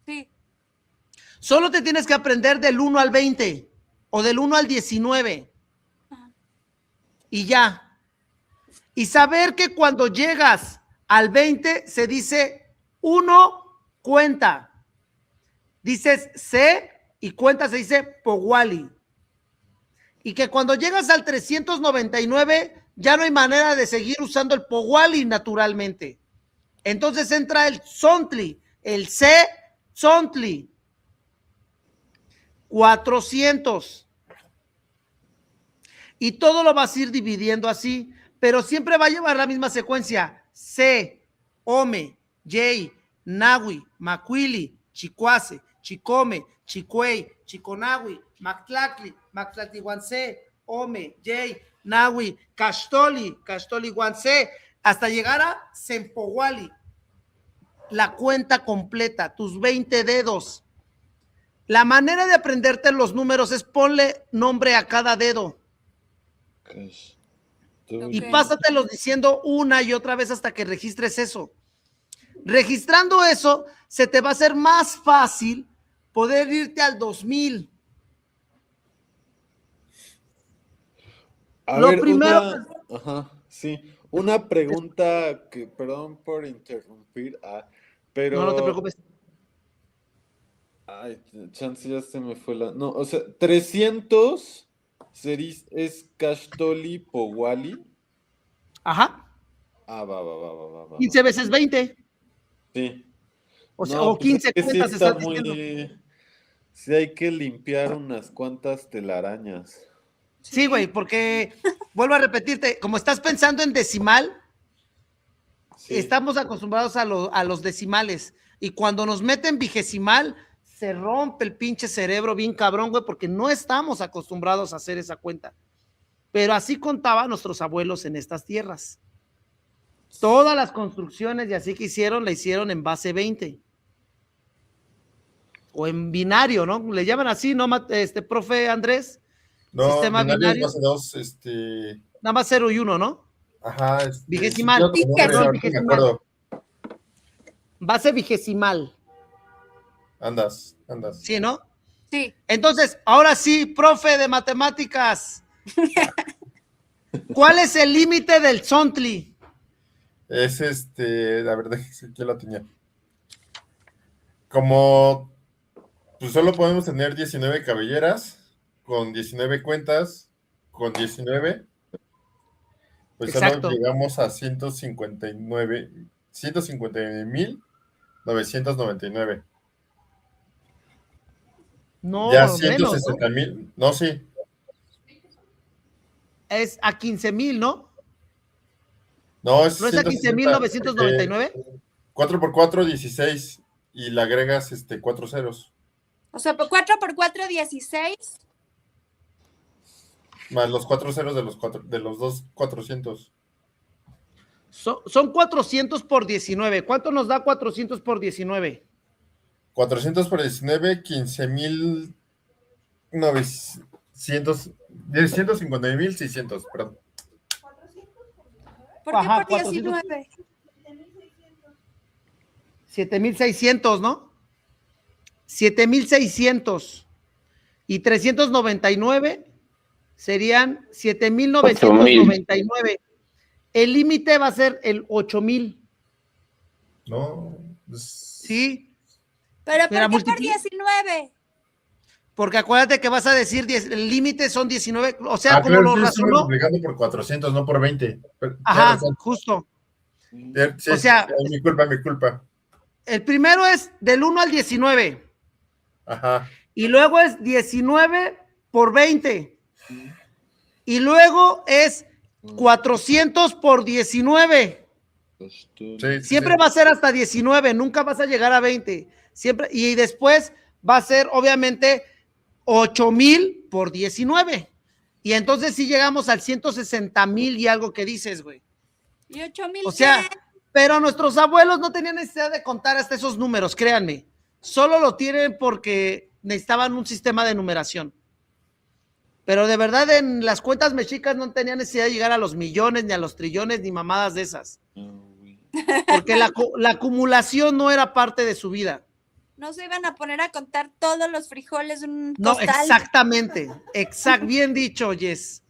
Sí. Solo te tienes que aprender del 1 al 20 o del 1 al 19. Y ya. Y saber que cuando llegas al 20 se dice 1 cuenta. Dices C y cuenta se dice Powali. Y que cuando llegas al 399 ya no hay manera de seguir usando el Powali naturalmente. Entonces entra el Zontli, el C Zontli. 400. Y todo lo vas a ir dividiendo así, pero siempre va a llevar la misma secuencia. C, Ome, Yei, Nahui, Macuili, Chicuase, Chicome, Chicuey, Chiconahui, Mactlacli, Mactlatlihuancé, Ome, Yei, Nahui, Cachtoli, Cachtolihuancé, hasta llegar a Sempowali. La cuenta completa, tus 20 dedos. La manera de aprenderte los números es ponle nombre a cada dedo. Y pásatelos diciendo una y otra vez hasta que registres eso. Registrando eso, se te va a hacer más fácil poder irte al 2000. A Lo ver, primero. una pregunta que, perdón por interrumpir, pero... No te preocupes. Ay, chance ya se me fue la... No, o sea, 300 es Cachtoli Powali. Ajá. Va. 15 veces 20. Sí. O sea, No, o 15 pues es que cuentas sí está estás diciendo. Sí hay que limpiar unas cuantas telarañas. Sí, güey, porque vuelvo a repetirte, como estás pensando en decimal, sí. Estamos acostumbrados a los decimales, y cuando nos meten vigesimal, se rompe el pinche cerebro bien cabrón, güey, porque no estamos acostumbrados a hacer esa cuenta. Pero así contaban nuestros abuelos en estas tierras. Todas las construcciones y así que hicieron, la hicieron en base 20. O en binario, ¿no? Le llaman así, ¿no, profe Andrés? No, sistema binario. Es base 2, Nada más 0 y 1, ¿no? Ajá. Vigesimal. Sí, me acuerdo. Base vigesimal. Andas. Sí, ¿no? Sí. Entonces, ahora sí, profe de matemáticas. ¿Cuál es el límite del Zontli? Es la verdad es que lo tenía. Como pues solo podemos tener 19 cabelleras, con 19 cuentas, con 19, pues exacto. Solo llegamos a 159,999. No, ya menos, 160,000, no, sí. Es a 15,000, ¿no? No, es ¿No es a 15,999? 4 por 4, 16, y le agregas 4 ceros. O sea, 4 por 4, 16. Más los 4 ceros de los dos 400. Son 400 por 19. ¿Cuánto nos da 400 por 19? 400 por 19, 159,600, perdón. ¿Por qué por 19? 7,600, ¿no? 7,600 y 399 serían 7,999. El límite va a ser el 8,000. No, ¿Sí? Pero Mira, ¿por qué por multiplica. 19? Porque acuérdate que vas a decir, el límite son 19, o sea, como claro, lo yo estoy razonó. multiplicando por 400, no por 20. Tienes Ajá, razón. justo. Sí, O sea, mi culpa. el primero es del 1 al 19. Ajá. Y luego es 19 por 20. Y luego es 400 por 19. Sí, Siempre va a ser hasta 19, nunca vas a llegar a 20. Siempre, y después va a ser, obviamente, 8,000 por 19. Y entonces sí llegamos al 160,000 y algo que dices, güey. ¿Y 8,000 O sea, qué? pero nuestros abuelos no tenían necesidad de contar hasta esos números, créanme. Solo lo tienen porque necesitaban un sistema de numeración. Pero de verdad en las cuentas mexicas no tenían necesidad de llegar a los millones, ni a los trillones, ni mamadas de esas. Porque la acumulación no era parte de su vida. No se iban a poner a contar todos los frijoles en un No, costal. exactamente. Bien dicho, Jess.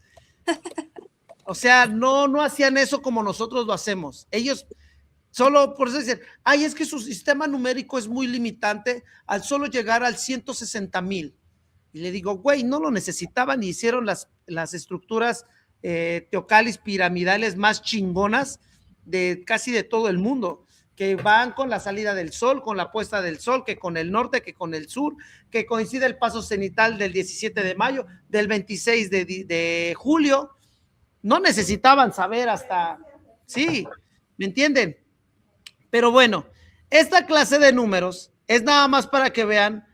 O sea, no hacían eso como nosotros lo hacemos. Ellos solo por eso dicen, ay, es que su sistema numérico es muy limitante al solo llegar al 160,000. Y le digo, güey, no lo necesitaban y hicieron las estructuras teocalis piramidales más chingonas de casi de todo el mundo, que van con la salida del sol, con la puesta del sol, que con el norte, que con el sur, que coincide el paso cenital del 17 de mayo, del 26 de julio. No necesitaban saber hasta, sí, ¿me entienden? Pero bueno, esta clase de números es nada más para que vean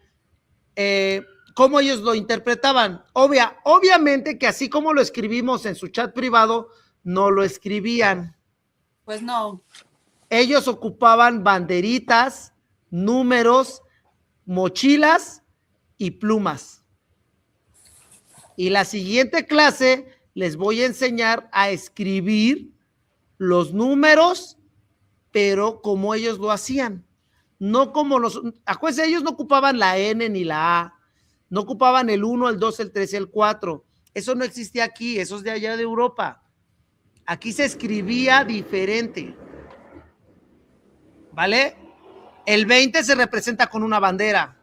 cómo ellos lo interpretaban. Obviamente que así como lo escribimos en su chat privado, no lo escribían. Pues no. Ellos ocupaban banderitas, números, mochilas y plumas. Y la siguiente clase les voy a enseñar a escribir los números, pero como ellos lo hacían. No como los... Acuérdense, ellos no ocupaban la N ni la A. No ocupaban el 1, el 2, el 3, el 4. Eso no existía aquí, eso es de allá de Europa. Aquí se escribía diferente. ¿Vale? El 20 se representa con una bandera.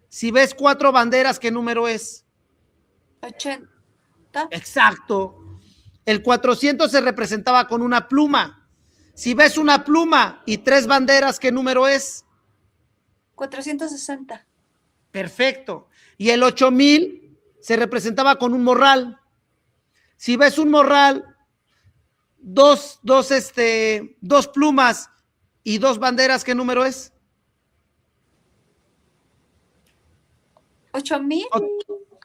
Si ves 4 banderas, ¿qué número es? 80. Exacto. El 400 se representaba con una pluma. Si ves una pluma y 3 banderas, ¿qué número es? 460. Perfecto. Y el 8,000 se representaba con un morral. Si ves un morral, dos plumas y 2 banderas, ¿qué número es? 8,000.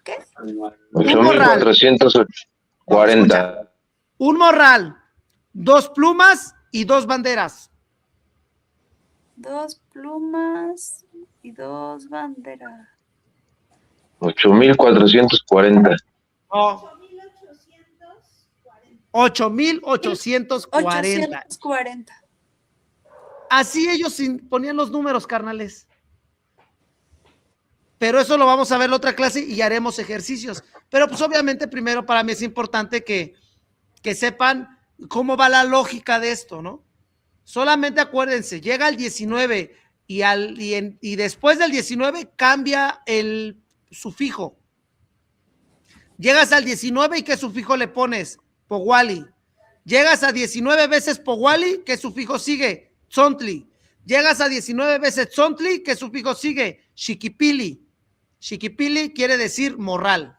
¿Qué? 8,440. Un morral, 2 plumas y 2 banderas. 2 plumas y 2 banderas. 8,440. Oh. 8,840. 840. Así ellos ponían los números, carnales. Pero eso lo vamos a ver en la otra clase y haremos ejercicios. Pero pues obviamente primero para mí es importante que sepan cómo va la lógica de esto, ¿no? Solamente acuérdense, llega el 19 y después del 19 cambia el sufijo. Llegas al 19 y ¿qué sufijo le pones? Powali. Llegas a 19 veces Powali, ¿qué sufijo sigue? Tzontli. Llegas a 19 veces Tzontli, ¿qué sufijo sigue? Xiquipili. Xiquipili quiere decir morral.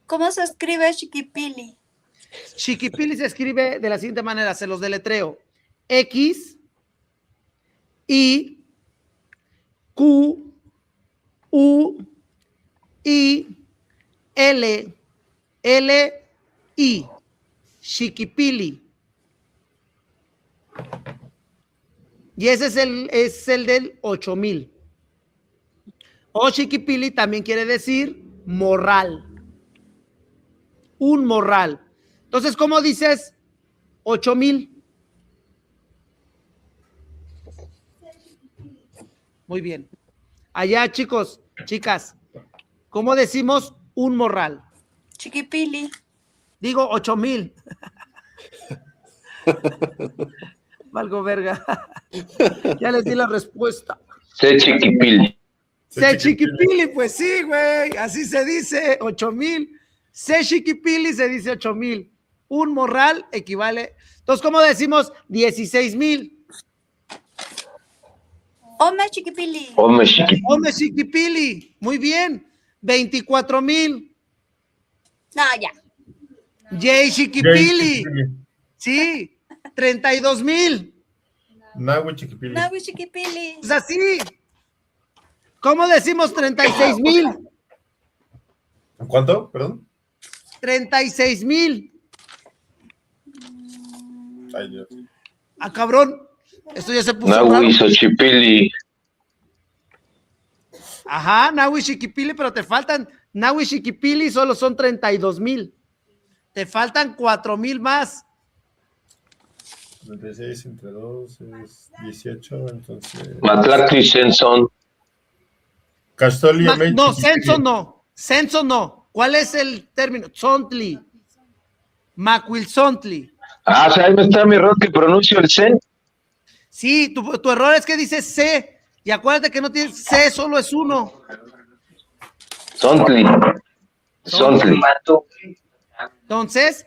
¿Cómo se escribe Xiquipili? Xiquipili se escribe de la siguiente manera, se los deletreo. X, I, Q, U, I, L, L, I. Xiquipili. Y ese es el del 8,000. O Xiquipili también quiere decir morral. Un morral. Entonces, ¿cómo dices 8,000? Muy bien. Allá, chicos, chicas, ¿cómo decimos un morral? Xiquipili. Digo 8,000. Valgo verga. Ya les di la respuesta. Se chiquipili. Se chiquipili, pues sí, güey. Así se dice, 8,000. Se chiquipili se dice 8,000. Un morral equivale. Entonces, ¿cómo decimos 16,000? Ome chiquipili. Hombre chiquipili. Ome chiquipili. Muy bien. 24,000. No, ya. Yay chiquipili. Sí. 32,000. Nahue chiquipili. Nahui chiquipili. Es así. ¿Cómo decimos 36,000? ¿Cuánto? Perdón. 36,000. Ay, Dios. Ah, cabrón. Esto ya se puso Nahue raro. Xochipilli. Ajá, Nahui Chiquipili, pero te faltan. Nahui Chiquipili solo son 32,000. Te faltan 4,000 más. 36 entre 2 es 18, entonces. Matlactli Senson. Castoli, No, censo no. Censo no. ¿Cuál es el término? Tzontli. Macuilzontli. Ah, o sea, ahí me está mi error que pronuncio el sen. Sí, tu error es que dices C. Y acuérdate que no tienes C, solo es uno. Sontli. Sontli. Entonces,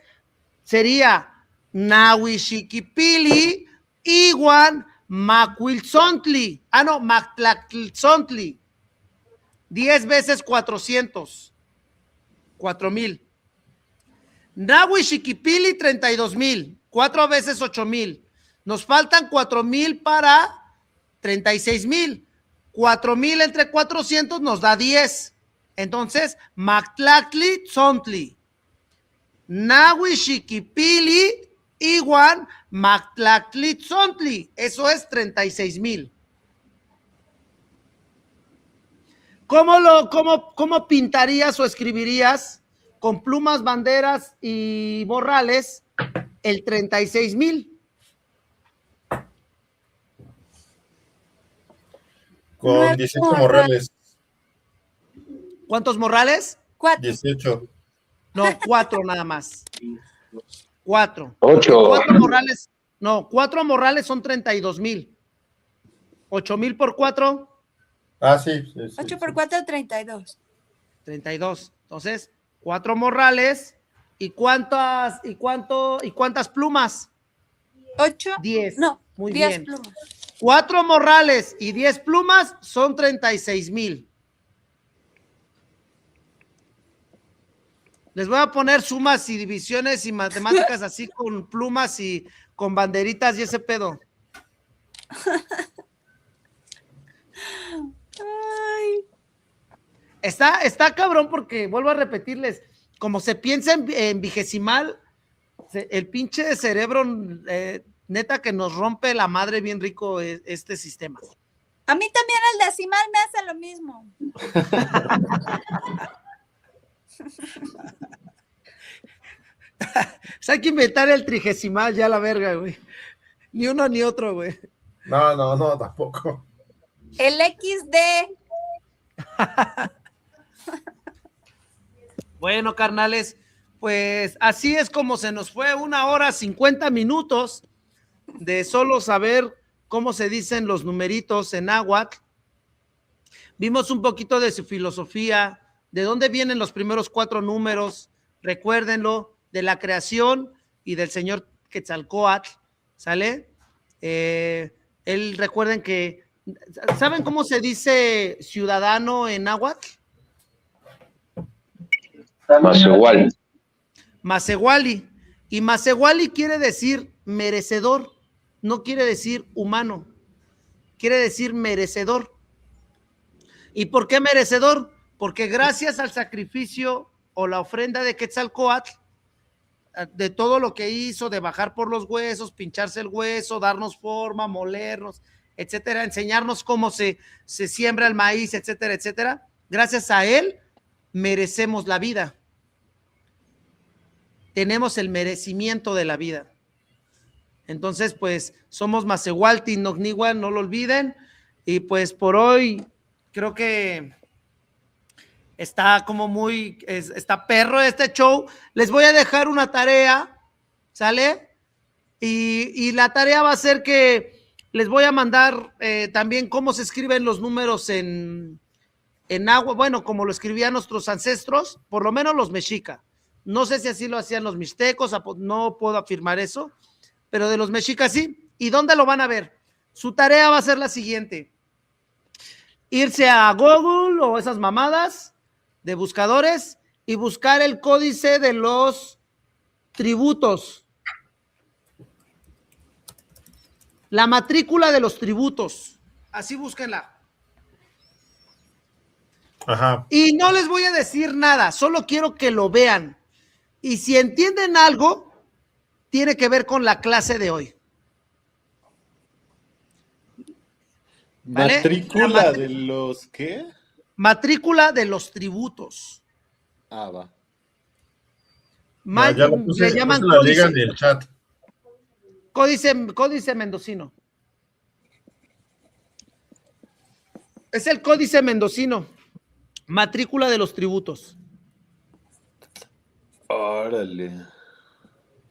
sería Nahui Chiquipili igual Macuilzontli. Ah, no, Mactlactzontli. 10 veces 400. 4,000. Nahui Chiquipili, 32,000. 4 veces 8,000. Nos faltan 4,000 para 36,000. 4,000 entre 400 nos da 10. Entonces, Mactlactli Tzontli. Nahui Chiquipili igual Mactlactli Tzontli. Eso es 36,000. ¿Cómo pintarías o escribirías con plumas, banderas y morrales el 36,000? Con 18 morrales. ¿Cuántos morrales? 4. 18. No, 4 nada más. 4. 8. 4 morrales. No, 4 morrales son 32,000. 8,000 por 4, Ah, sí. 8 por 4, 32. 32. Entonces, 4 morrales. ¿Y cuántas plumas? 8. 10. No, Muy 10 bien. plumas. 4 morrales y 10 plumas son 36,000. Les voy a poner sumas y divisiones y matemáticas así con plumas y con banderitas y ese pedo. Ay, Está cabrón porque, vuelvo a repetirles, como se piensa en vigesimal, el pinche cerebro, neta que nos rompe la madre bien rico este sistema. a mí también el decimal me hace lo mismo. O sea, hay que inventar el trigesimal ya la verga, güey. Ni uno ni otro, güey. No, tampoco. El XD. Bueno, carnales, pues así es como se nos fue 1 hora 50 minutos de solo saber cómo se dicen los numeritos en náhuatl. Vimos un poquito de su filosofía, de dónde vienen los primeros 4 números, recuérdenlo, de la creación y del señor Quetzalcóatl, ¿sale? Él, recuerden que, ¿saben cómo se dice ciudadano en náhuatl? Masehual. Masehuali. Y Masehuali quiere decir merecedor, no quiere decir humano, quiere decir merecedor. ¿Y por qué merecedor? Porque gracias al sacrificio o la ofrenda de Quetzalcóatl, de todo lo que hizo, de bajar por los huesos, pincharse el hueso, darnos forma, molernos, etcétera, enseñarnos cómo se siembra el maíz, etcétera, etcétera, gracias a él merecemos la vida. Tenemos el merecimiento de la vida. Entonces, pues, somos Masehualti, Nocnigua, no lo olviden. Y pues por hoy creo que está como está perro este show. Les voy a dejar una tarea, ¿sale? Y la tarea va a ser que les voy a mandar también cómo se escriben los números en agua, bueno, como lo escribían nuestros ancestros, por lo menos los mexicas. No sé si así lo hacían los mixtecos, no puedo afirmar eso, pero de los mexicas sí. ¿Y dónde lo van a ver? Su tarea va a ser la siguiente: irse a Google o esas mamadas de buscadores y buscar el códice de los tributos. La matrícula de los tributos. Así búsquenla. Ajá. Y no les voy a decir nada, solo quiero que lo vean. Y si entienden algo, tiene que ver con la clase de hoy. ¿Vale? ¿Matrícula de los qué? Matrícula de los tributos. Ah, va. Ya lo puse, Le llaman puse la liga códice. en el chat. Códice mendocino. Es el códice mendocino. Matrícula de los tributos. Órale.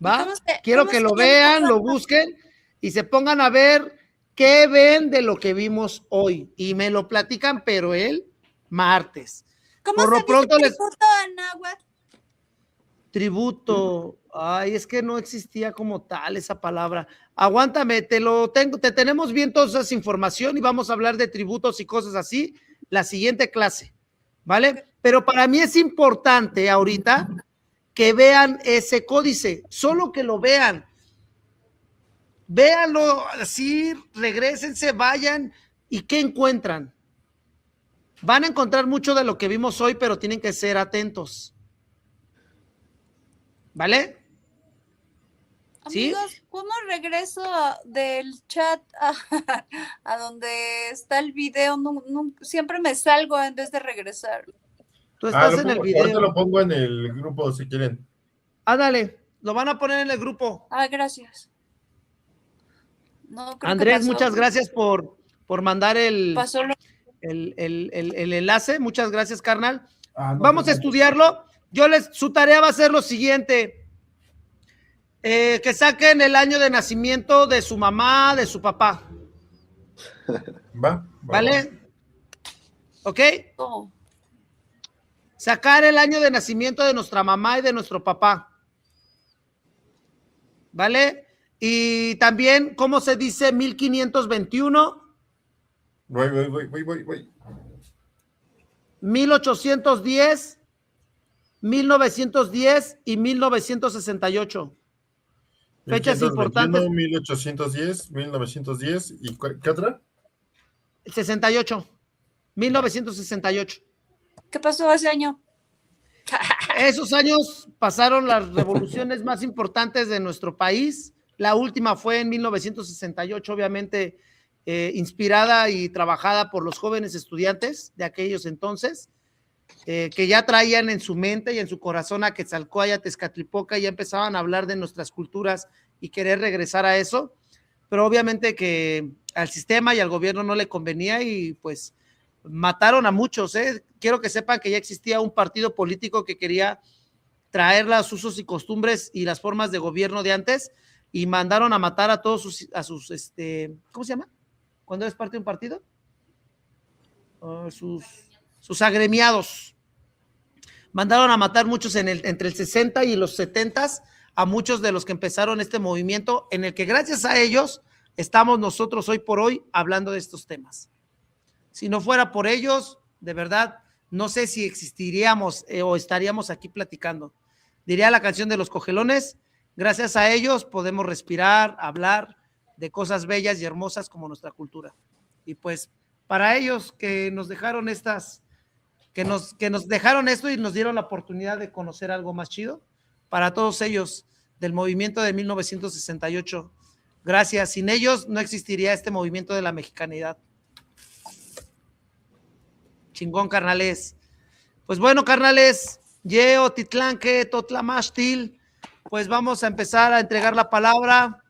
¿Va? Quiero que lo vean, lo busquen y se pongan a ver qué ven de lo que vimos hoy. Y me lo platican, pero el martes. ¿Cómo Por se lo pronto dice les... tributo en náhuatl? Tributo. Ay, es que no existía como tal esa palabra. Aguántame, te tenemos bien toda esa información y vamos a hablar de tributos y cosas así la siguiente clase, ¿vale? Pero para mí es importante ahorita que vean ese códice, solo que lo vean. Véanlo así, regrésense, vayan y ¿qué encuentran? Van a encontrar mucho de lo que vimos hoy, pero tienen que ser atentos. ¿Vale? ¿Sí? Amigos, ¿cómo regreso del chat a donde está el video? Siempre me salgo en vez de regresar. Tú estás en el Ahorita video. lo pongo en el grupo si quieren. Dale, lo van a poner en el grupo. Gracias. No, creo Andrés, que pasó. muchas gracias por mandar el Pasó enlace. Muchas gracias, carnal. Vamos a estudiarlo. Su tarea va a ser lo siguiente. Que saquen el año de nacimiento de su mamá, de su papá. ¿Vale? ¿Ok? Oh. Sacar el año de nacimiento de nuestra mamá y de nuestro papá. ¿Vale? Y también, ¿cómo se dice 1521? Voy. 1810, 1910 y 1968. Fechas importantes. 1810, 1910 y ¿qué otra? 68. 1968. ¿Qué pasó ese año? Esos años pasaron las revoluciones más importantes de nuestro país. La última fue en 1968, obviamente inspirada y trabajada por los jóvenes estudiantes de aquellos entonces, que ya traían en su mente y en su corazón a Quetzalcóatl, a Tezcatlipoca, y ya empezaban a hablar de nuestras culturas y querer regresar a eso, pero obviamente que al sistema y al gobierno no le convenía y pues mataron a muchos. Quiero que sepan que ya existía un partido político que quería traer los usos y costumbres y las formas de gobierno de antes y mandaron a matar a todos sus ¿cómo se llama? Cuando eres parte de un partido, sus agremiados. Mandaron a matar muchos entre el 60 y los 70 a muchos de los que empezaron este movimiento, en el que gracias a ellos estamos nosotros hoy por hoy hablando de estos temas. Si no fuera por ellos, de verdad, no sé si existiríamos o estaríamos aquí platicando. Diría la canción de Los Cogelones: gracias a ellos podemos respirar, hablar de cosas bellas y hermosas como nuestra cultura. Y pues para ellos que nos dejaron que nos dejaron esto y nos dieron la oportunidad de conocer algo más chido, para todos ellos del movimiento de 1968, gracias. Sin ellos no existiría este movimiento de la mexicanidad. Chingón, carnales. Pues bueno, carnales, Yeo, Titlanque, Totlamachtil, pues vamos a empezar a entregar la palabra.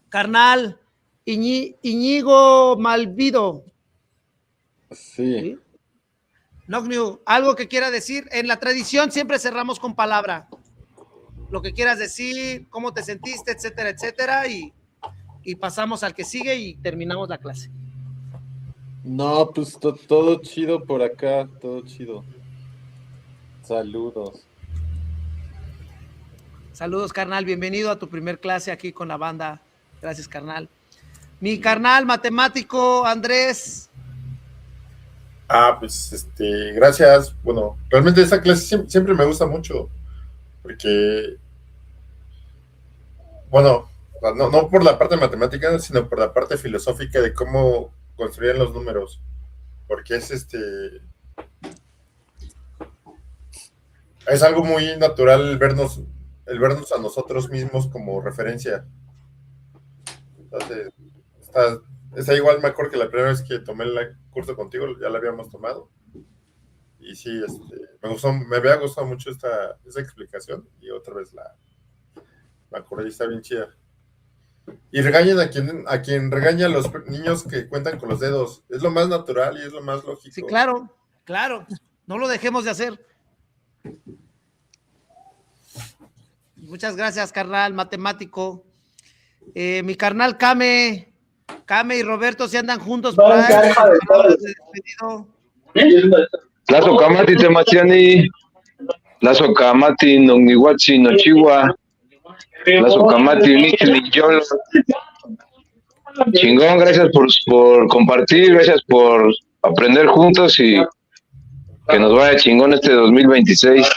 Carnal, Iñigo Malvido. Sí. Nogniu, algo que quiera decir. En la tradición siempre cerramos con palabra. lo que quieras decir, cómo te sentiste, etcétera, etcétera, y pasamos al que sigue y terminamos la clase. No, pues todo chido por acá, todo chido. Saludos. Saludos, carnal, bienvenido a tu primer clase aquí con la banda. Gracias, carnal. Mi carnal matemático, Andrés. Pues, gracias. Bueno, realmente esa clase siempre me gusta mucho, porque, bueno, no por la parte matemática, sino por la parte filosófica de cómo construir los números, porque es algo muy natural el vernos a nosotros mismos como referencia. Entonces, esa igual me acuerdo que la primera vez que tomé el curso contigo ya la habíamos tomado. Y sí, me había gustado mucho esa explicación, y otra vez me acordé y está bien chida. Y regañen a quien regaña a los niños que cuentan con los dedos. Es lo más natural y es lo más lógico. Sí, claro. No lo dejemos de hacer. Muchas gracias, carnal matemático. Mi carnal Kame y Roberto se andan juntos por ahí. Lazo Kamati Tematiani, Lazo Kamati Nongniwatsi Nochiwa, Lazo Kamati Nichiyolo. Chingón, gracias por compartir, gracias por aprender juntos y que nos vaya chingón este 2026.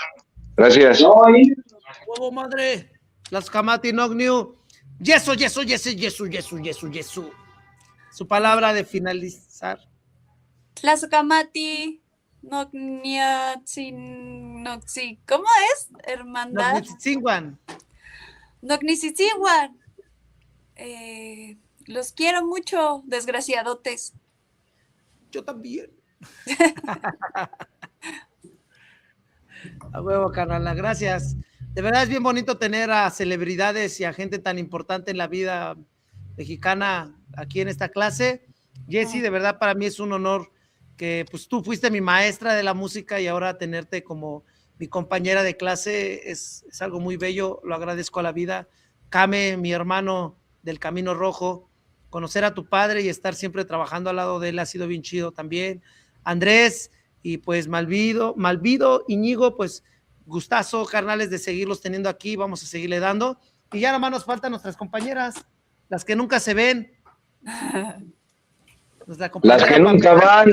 Gracias. ¡Oh, madre! Lazo Kamati Nogniu. Yesu. Su palabra de finalizar. Tlazokamati, Nogniatzinoxi. ¿Cómo es? Hermandad. Nognitzitzinguan. Los quiero mucho, desgraciadotes. Yo también. A huevo, carnal, gracias. De verdad es bien bonito tener a celebridades y a gente tan importante en la vida mexicana aquí en esta clase. Jessie, de verdad para mí es un honor que pues tú fuiste mi maestra de la música y ahora tenerte como mi compañera de clase es algo muy bello, lo agradezco a la vida. Kame, mi hermano del Camino Rojo, conocer a tu padre y estar siempre trabajando al lado de él ha sido bien chido también. Andrés y pues Malvido, Íñigo, pues gustazo, carnales, de seguirlos teniendo aquí, vamos a seguirle dando. Y ya nada más nos faltan nuestras compañeras, las que nunca se ven. Las que nunca van.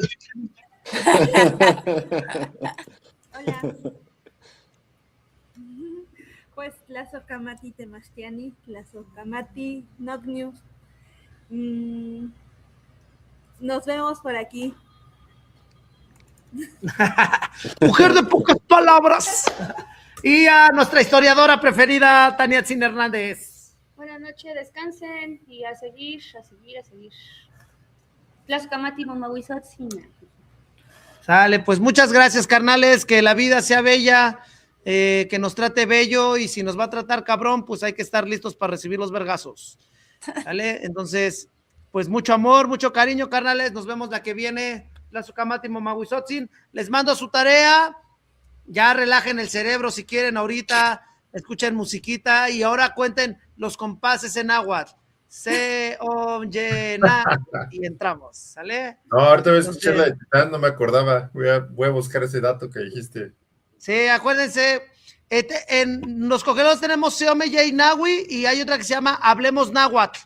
Hola. Pues Tlazokamati Temachtiani, Tlazokamati Nogniu. Nos vemos por aquí. Mujer de pocas palabras. Y a nuestra historiadora preferida, Taniatzin Hernández. Buenas noches, descansen y a seguir. Tlazokamati Momahuizotzina. Sale, pues muchas gracias, carnales, que la vida sea bella, que nos trate bello, y si nos va a tratar cabrón, pues hay que estar listos para recibir los vergazos. ¿Sale? Entonces, pues mucho amor, mucho cariño, carnales, nos vemos la que viene. Tlazokamati Momahuizotzin, les mando su tarea, ya relajen el cerebro si quieren ahorita, escuchen musiquita y ahora cuenten los compases en náhuatl. Se llena y entramos, ¿sale? No, ahorita voy a escuchar la de Titán, no me acordaba, voy a buscar ese dato que dijiste. Sí, acuérdense, en los cogelos tenemos Seomeya y Nahui y hay otra que se llama Hablemos Náhuatl.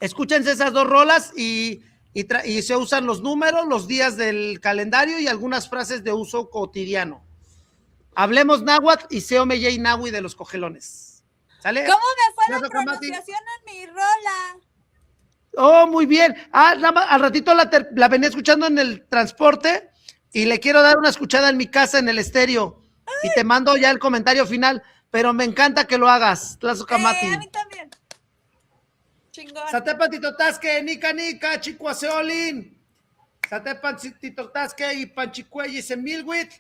Escúchense esas dos rolas y se usan los números, los días del calendario y algunas frases de uso cotidiano. Hablemos náhuatl y Seomeya y Nahui de los cogelones. ¿Sale? ¿Cómo me fue la pronunciación en mi rola? Oh, muy bien. Nada más, al ratito la venía escuchando en el transporte y le quiero dar una escuchada en mi casa en el estéreo. Y te mando ya el comentario final, pero me encanta que lo hagas, Tlazokamati. A mí también. Chingón. Satepan titotasque, nica, chicuaseolin. Satepan titotasque y panchicuey y semilhuit.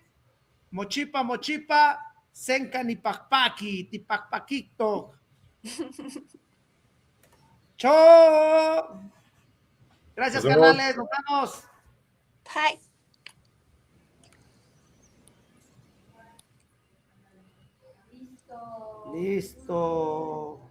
Mochipa, senca ni pacpaqui, tipacpaquito. ¡Chao! Gracias, carnales, nos vemos. Bye. Listo. Listo.